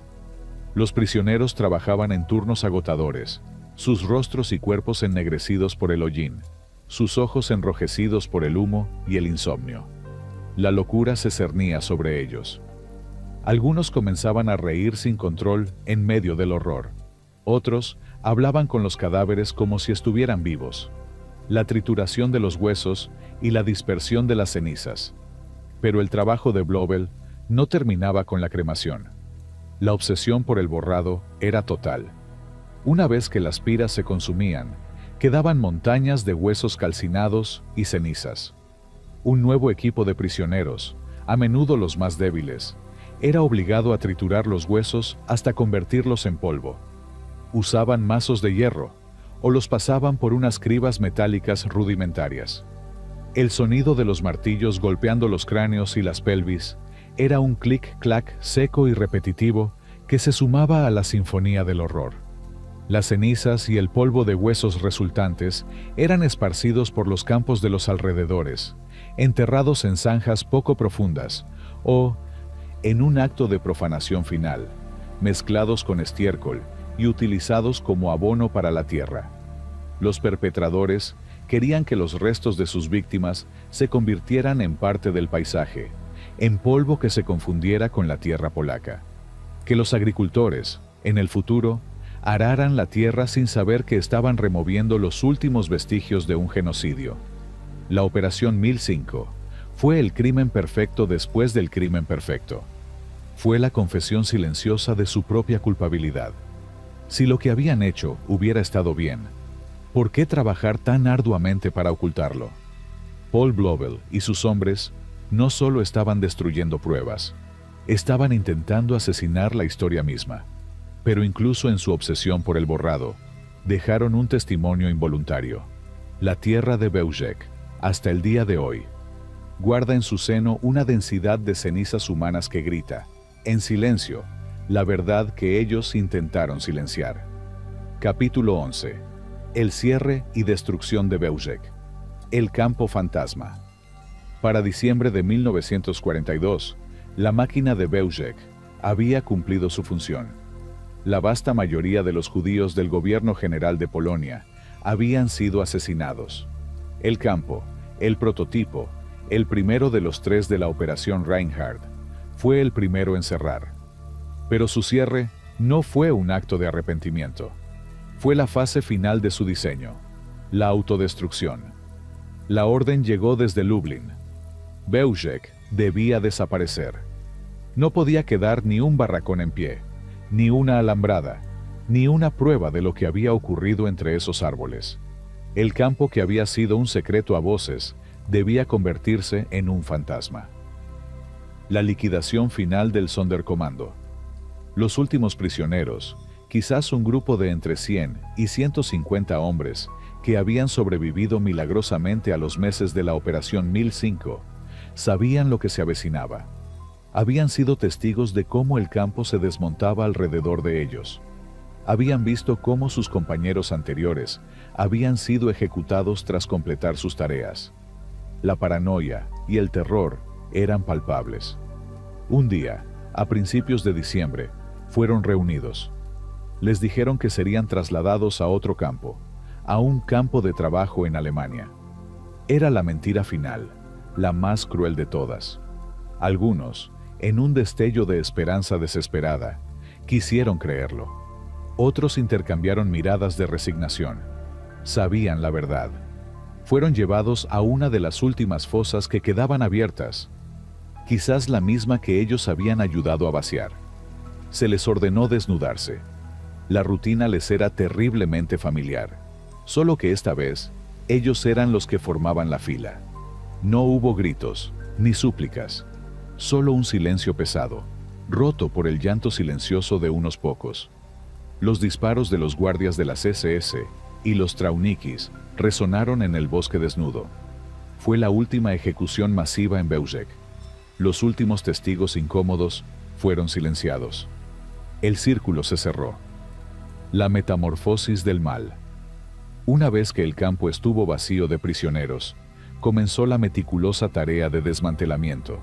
Los prisioneros trabajaban en turnos agotadores, sus rostros y cuerpos ennegrecidos por el hollín, sus ojos enrojecidos por el humo y el insomnio. La locura se cernía sobre ellos. Algunos comenzaban a reír sin control en medio del horror. Otros hablaban con los cadáveres como si estuvieran vivos. La trituración de los huesos y la dispersión de las cenizas. Pero el trabajo de Blobel no terminaba con la cremación. La obsesión por el borrado era total. Una vez que las piras se consumían, quedaban montañas de huesos calcinados y cenizas. Un nuevo equipo de prisioneros, a menudo los más débiles, era obligado a triturar los huesos hasta convertirlos en polvo. Usaban mazos de hierro o los pasaban por unas cribas metálicas rudimentarias. El sonido de los martillos golpeando los cráneos y las pelvis era un clic-clac seco y repetitivo que se sumaba a la sinfonía del horror. Las cenizas y el polvo de huesos resultantes eran esparcidos por los campos de los alrededores, enterrados en zanjas poco profundas o, en un acto de profanación final, mezclados con estiércol y utilizados como abono para la tierra. Los perpetradores querían que los restos de sus víctimas se convirtieran en parte del paisaje, en polvo que se confundiera con la tierra polaca. Que los agricultores, en el futuro, araran la tierra sin saber que estaban removiendo los últimos vestigios de un genocidio. La Operación 1005 fue el crimen perfecto después del crimen perfecto. Fue la confesión silenciosa de su propia culpabilidad. Si lo que habían hecho hubiera estado bien, ¿por qué trabajar tan arduamente para ocultarlo? Paul Blobel y sus hombres no solo estaban destruyendo pruebas, estaban intentando asesinar la historia misma. Pero incluso en su obsesión por el borrado, dejaron un testimonio involuntario. La tierra de Bełżec, hasta el día de hoy, guarda en su seno una densidad de cenizas humanas que grita, en silencio, la verdad que ellos intentaron silenciar. Capítulo 11. El cierre y destrucción de Bełżec. El campo fantasma. Para diciembre de 1942, la máquina de Bełżec había cumplido su función. La vasta mayoría de los judíos del gobierno general de Polonia habían sido asesinados. El campo, el prototipo, el primero de los 3 de la Operación Reinhardt, fue el primero en cerrar. Pero su cierre no fue un acto de arrepentimiento. Fue la fase final de su diseño, la autodestrucción. La orden llegó desde Lublin. Bełżec debía desaparecer. No podía quedar ni un barracón en pie, ni una alambrada, ni una prueba de lo que había ocurrido entre esos árboles. El campo que había sido un secreto a voces debía convertirse en un fantasma. La liquidación final del Sonderkommando. Los últimos prisioneros, quizás un grupo de entre 100 y 150 hombres que habían sobrevivido milagrosamente a los meses de la Operación 1005, sabían lo que se avecinaba. Habían sido testigos de cómo el campo se desmontaba alrededor de ellos. Habían visto cómo sus compañeros anteriores habían sido ejecutados tras completar sus tareas. La paranoia y el terror eran palpables. Un día, a principios de diciembre, fueron reunidos. Les dijeron que serían trasladados a otro campo, a un campo de trabajo en Alemania. Era la mentira final, la más cruel de todas. Algunos, en un destello de esperanza desesperada, quisieron creerlo. Otros intercambiaron miradas de resignación. Sabían la verdad. Fueron llevados a una de las últimas fosas que quedaban abiertas, quizás la misma que ellos habían ayudado a vaciar. Se les ordenó desnudarse. La rutina les era terriblemente familiar, solo que esta vez, ellos eran los que formaban la fila. No hubo gritos, ni súplicas. Solo un silencio pesado, roto por el llanto silencioso de unos pocos. Los disparos de los guardias de las SS y los traunikis resonaron en el bosque desnudo. Fue la última ejecución masiva en Bełżec. Los últimos testigos incómodos fueron silenciados. El círculo se cerró. La metamorfosis del mal. Una vez que el campo estuvo vacío de prisioneros, comenzó la meticulosa tarea de desmantelamiento.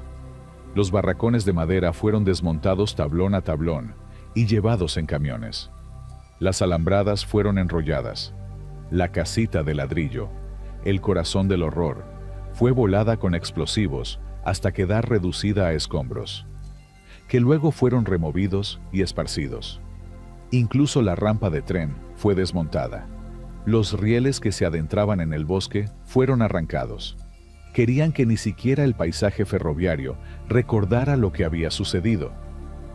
Los barracones de madera fueron desmontados tablón a tablón y llevados en camiones. Las alambradas fueron enrolladas. La casita de ladrillo, el corazón del horror, fue volada con explosivos hasta quedar reducida a escombros, que luego fueron removidos y esparcidos. Incluso la rampa de tren fue desmontada. Los rieles que se adentraban en el bosque fueron arrancados. Querían que ni siquiera el paisaje ferroviario recordara lo que había sucedido.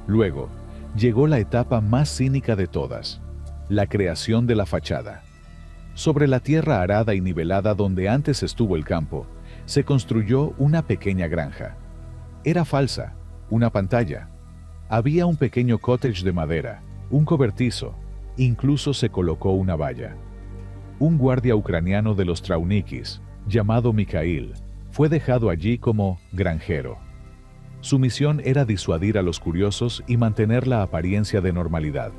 Luego, llegó la etapa más cínica de todas, la creación de la fachada. Sobre la tierra arada y nivelada donde antes estuvo el campo, se construyó una pequeña granja. Era falsa, una pantalla. Había un pequeño cottage de madera, un cobertizo, incluso se colocó una valla. Un guardia ucraniano de los traunikis, llamado Mikhail, fue dejado allí como granjero. Su misión era disuadir a los curiosos y mantener la apariencia de normalidad.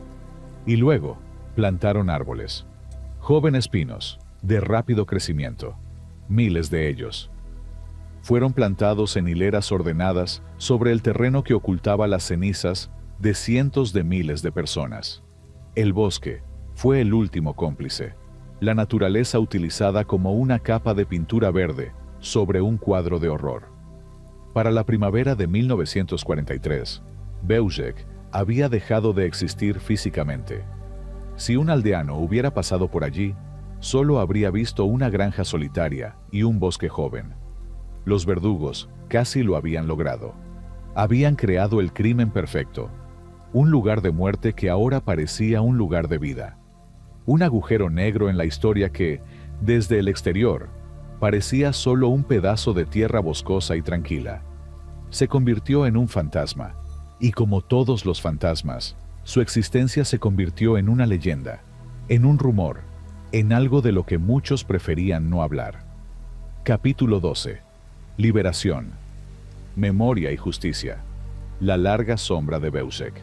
Y luego, Plantaron árboles. Jóvenes pinos, de rápido crecimiento. Miles de ellos. Fueron plantados en hileras ordenadas sobre el terreno que ocultaba las cenizas de cientos de miles de personas. El bosque fue el último cómplice. La naturaleza utilizada como una capa de pintura verde sobre un cuadro de horror. Para la primavera de 1943, Bełżec había dejado de existir físicamente. Si un aldeano hubiera pasado por allí, solo habría visto una granja solitaria y un bosque joven. Los verdugos casi lo habían logrado. Habían creado el crimen perfecto, un lugar de muerte que ahora parecía un lugar de vida. Un agujero negro en la historia que, desde el exterior, parecía solo un pedazo de tierra boscosa y tranquila. Se convirtió en un fantasma, y como todos los fantasmas, su existencia se convirtió en una leyenda, en un rumor, en algo de lo que muchos preferían no hablar. Capítulo 12. Liberación. Memoria y justicia. La larga sombra de Bełżec.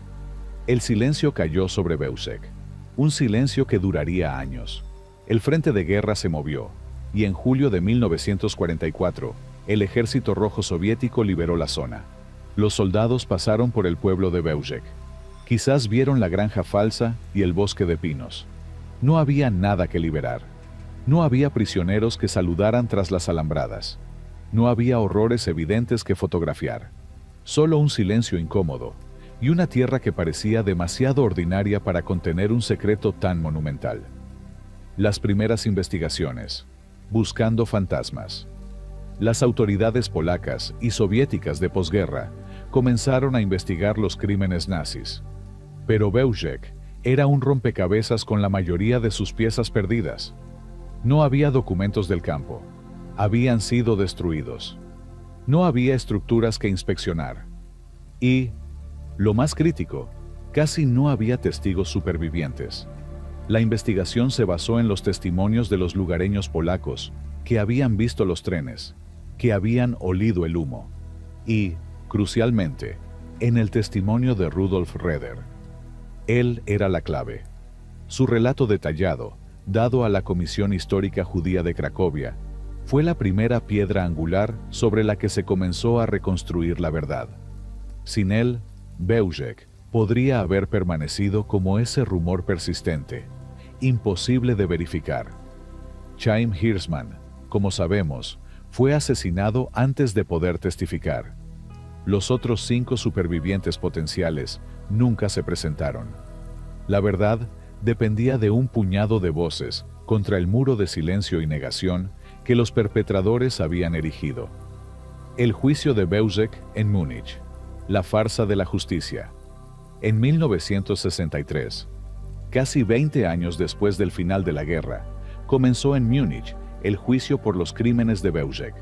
El silencio cayó sobre Bełżec, un silencio que duraría años. El frente de guerra se movió, y en julio de 1944, el Ejército Rojo Soviético liberó la zona. Los soldados pasaron por el pueblo de Bełżec. Quizás vieron la granja falsa y el bosque de pinos. No había nada que liberar. No había prisioneros que saludaran tras las alambradas. No había horrores evidentes que fotografiar. Solo un silencio incómodo y una tierra que parecía demasiado ordinaria para contener un secreto tan monumental. Las primeras investigaciones. Buscando fantasmas. Las autoridades polacas y soviéticas de posguerra comenzaron a investigar los crímenes nazis. Pero Bełżec era un rompecabezas con la mayoría de sus piezas perdidas. No había documentos del campo. Habían sido destruidos. No había estructuras que inspeccionar. Y, lo más crítico, casi no había testigos supervivientes. La investigación se basó en los testimonios de los lugareños polacos que habían visto los trenes, que habían olido el humo. Y, crucialmente, en el testimonio de Rudolf Roeder. Él era la clave. Su relato detallado, dado a la Comisión Histórica Judía de Cracovia, fue la primera piedra angular sobre la que se comenzó a reconstruir la verdad. Sin él, Bełżec podría haber permanecido como ese rumor persistente, imposible de verificar. Chaim Hirschman, como sabemos, fue asesinado antes de poder testificar. Los otros 5 supervivientes potenciales nunca se presentaron. La verdad dependía de un puñado de voces contra el muro de silencio y negación que los perpetradores habían erigido. El juicio de Bełżec en Múnich. La farsa de la justicia. En 1963, casi 20 años después del final de la guerra, comenzó en Múnich el juicio por los crímenes de Bełżec.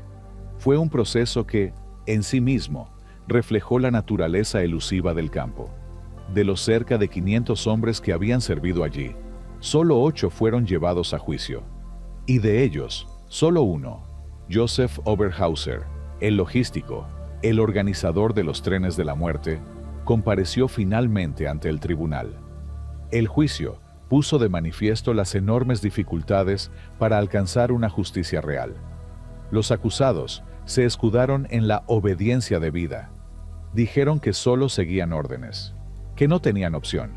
Fue un proceso que, en sí mismo, reflejó la naturaleza elusiva del campo. De los cerca de 500 hombres que habían servido allí, solo 8 fueron llevados a juicio. Y de ellos, solo uno, Josef Oberhauser, el logístico, el organizador de los trenes de la muerte, compareció finalmente ante el tribunal. El juicio puso de manifiesto las enormes dificultades para alcanzar una justicia real. Los acusados se escudaron en la obediencia debida. Dijeron que solo seguían órdenes, que no tenían opción.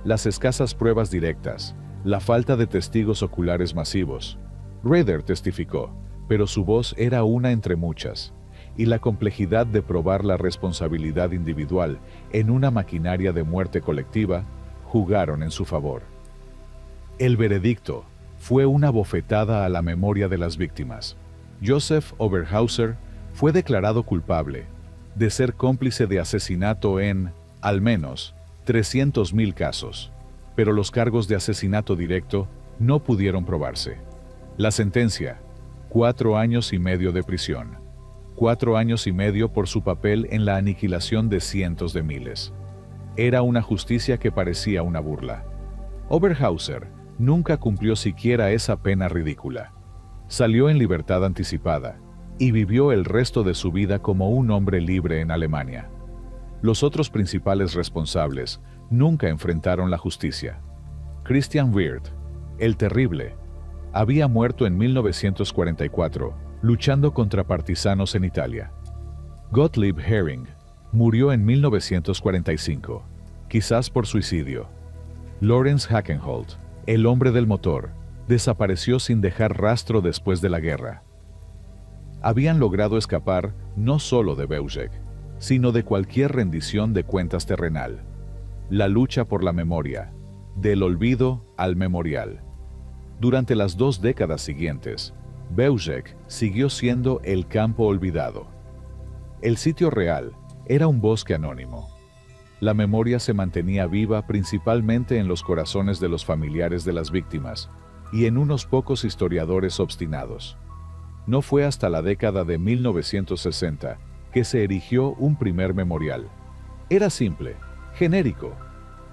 Las escasas pruebas directas, la falta de testigos oculares masivos. Roeder testificó, pero su voz era una entre muchas, y la complejidad de probar la responsabilidad individual en una maquinaria de muerte colectiva jugaron en su favor. El veredicto fue una bofetada a la memoria de las víctimas. Josef Oberhauser fue declarado culpable de ser cómplice de asesinato en, al menos, 300.000 casos, pero los cargos de asesinato directo no pudieron probarse. La sentencia: 4 años y medio de prisión. 4 años y medio por su papel en la aniquilación de cientos de miles. Era una justicia que parecía una burla. Oberhauser nunca cumplió siquiera esa pena ridícula. Salió en libertad anticipada y vivió el resto de su vida como un hombre libre en Alemania. Los otros principales responsables nunca enfrentaron la justicia. Christian Wirth, el Terrible, había muerto en 1944 luchando contra partisanos en Italia. Gottlieb Hering murió en 1945, quizás por suicidio. Lawrence Hackenholt, el hombre del motor, desapareció sin dejar rastro después de la guerra. Habían logrado escapar no solo de Beuzek, sino de cualquier rendición de cuentas terrenal. La lucha por la memoria, del olvido al memorial. Durante las 2 décadas siguientes, Beuzek siguió siendo el campo olvidado. El sitio real era un bosque anónimo. La memoria se mantenía viva principalmente en los corazones de los familiares de las víctimas y en unos pocos historiadores obstinados. No fue hasta la década de 1960 que se erigió un primer memorial. Era simple, genérico.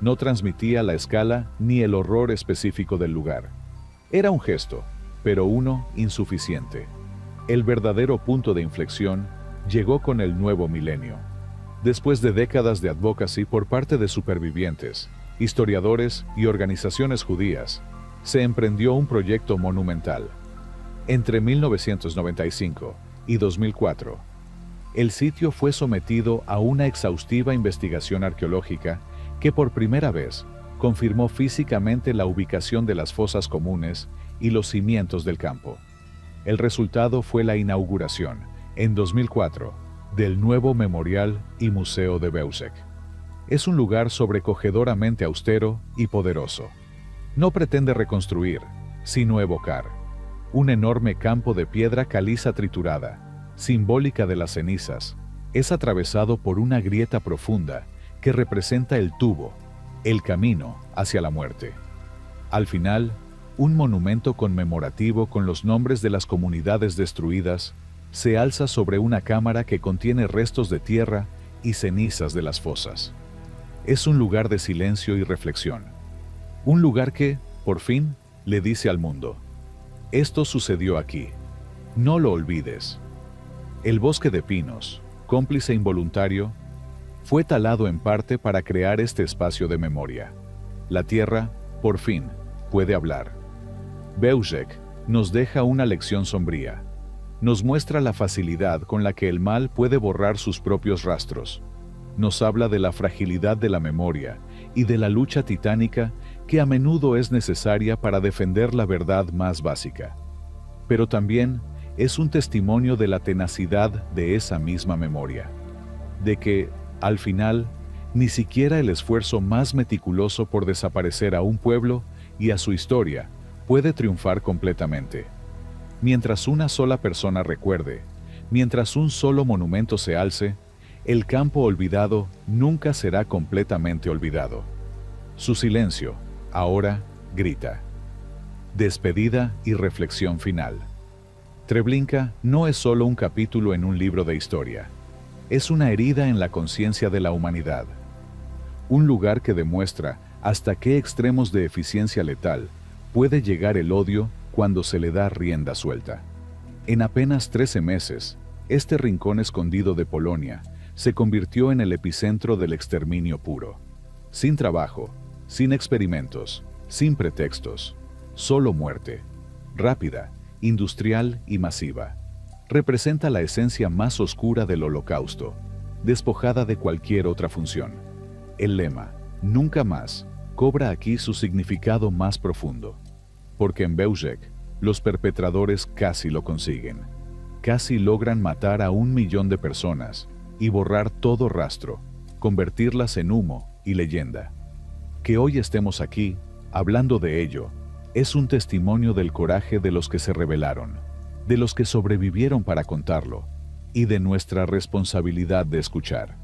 No transmitía la escala ni el horror específico del lugar. Era un gesto, pero uno insuficiente. El verdadero punto de inflexión llegó con el nuevo milenio. Después de décadas de advocacy por parte de supervivientes, historiadores y organizaciones judías, se emprendió un proyecto monumental. Entre 1995 y 2004, el sitio fue sometido a una exhaustiva investigación arqueológica que por primera vez confirmó físicamente la ubicación de las fosas comunes y los cimientos del campo. El resultado fue la inauguración, en 2004, del nuevo Memorial y Museo de Beuzek. Es un lugar sobrecogedoramente austero y poderoso. No pretende reconstruir, sino evocar. Un enorme campo de piedra caliza triturada, simbólica de las cenizas, es atravesado por una grieta profunda que representa el tubo, el camino hacia la muerte. Al final, un monumento conmemorativo con los nombres de las comunidades destruidas se alza sobre una cámara que contiene restos de tierra y cenizas de las fosas. Es un lugar de silencio y reflexión. Un lugar que, por fin, le dice al mundo: esto sucedió aquí. No lo olvides. El bosque de pinos, cómplice involuntario, fue talado en parte para crear este espacio de memoria. La tierra, por fin, puede hablar. Beuzek nos deja una lección sombría. Nos muestra la facilidad con la que el mal puede borrar sus propios rastros. Nos habla de la fragilidad de la memoria y de la lucha titánica que a menudo es necesaria para defender la verdad más básica. Pero también es un testimonio de la tenacidad de esa misma memoria. De que, al final, ni siquiera el esfuerzo más meticuloso por desaparecer a un pueblo y a su historia puede triunfar completamente. Mientras una sola persona recuerde, mientras un solo monumento se alce, el campo olvidado nunca será completamente olvidado. Su silencio, ahora, grita. Despedida y reflexión final. Treblinka no es solo un capítulo en un libro de historia. Es una herida en la conciencia de la humanidad. Un lugar que demuestra hasta qué extremos de eficiencia letal puede llegar el odio cuando se le da rienda suelta. En apenas 13 meses, este rincón escondido de Polonia se convirtió en el epicentro del exterminio puro. Sin trabajo, sin experimentos, sin pretextos, solo muerte. Rápida, industrial y masiva. Representa la esencia más oscura del Holocausto, despojada de cualquier otra función. El lema, nunca más, cobra aquí su significado más profundo. Porque en Beuzek, los perpetradores casi lo consiguen. Casi logran matar a 1 millón de personas y borrar todo rastro, convertirlas en humo y leyenda. Que hoy estemos aquí, hablando de ello, es un testimonio del coraje de los que se rebelaron, de los que sobrevivieron para contarlo, y de nuestra responsabilidad de escuchar.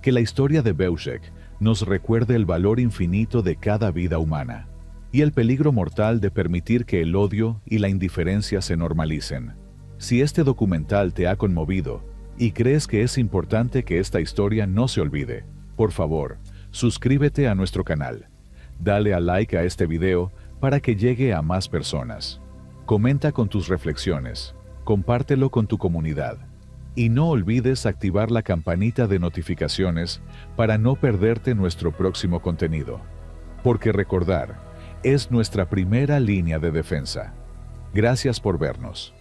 Que la historia de Beuzek nos recuerde el valor infinito de cada vida humana, y el peligro mortal de permitir que el odio y la indiferencia se normalicen. Si este documental te ha conmovido y crees que es importante que esta historia no se olvide, por favor, suscríbete a nuestro canal. Dale a like a este video para que llegue a más personas. Comenta con tus reflexiones, compártelo con tu comunidad. Y no olvides activar la campanita de notificaciones para no perderte nuestro próximo contenido. porque recordar es nuestra primera línea de defensa. Gracias por vernos.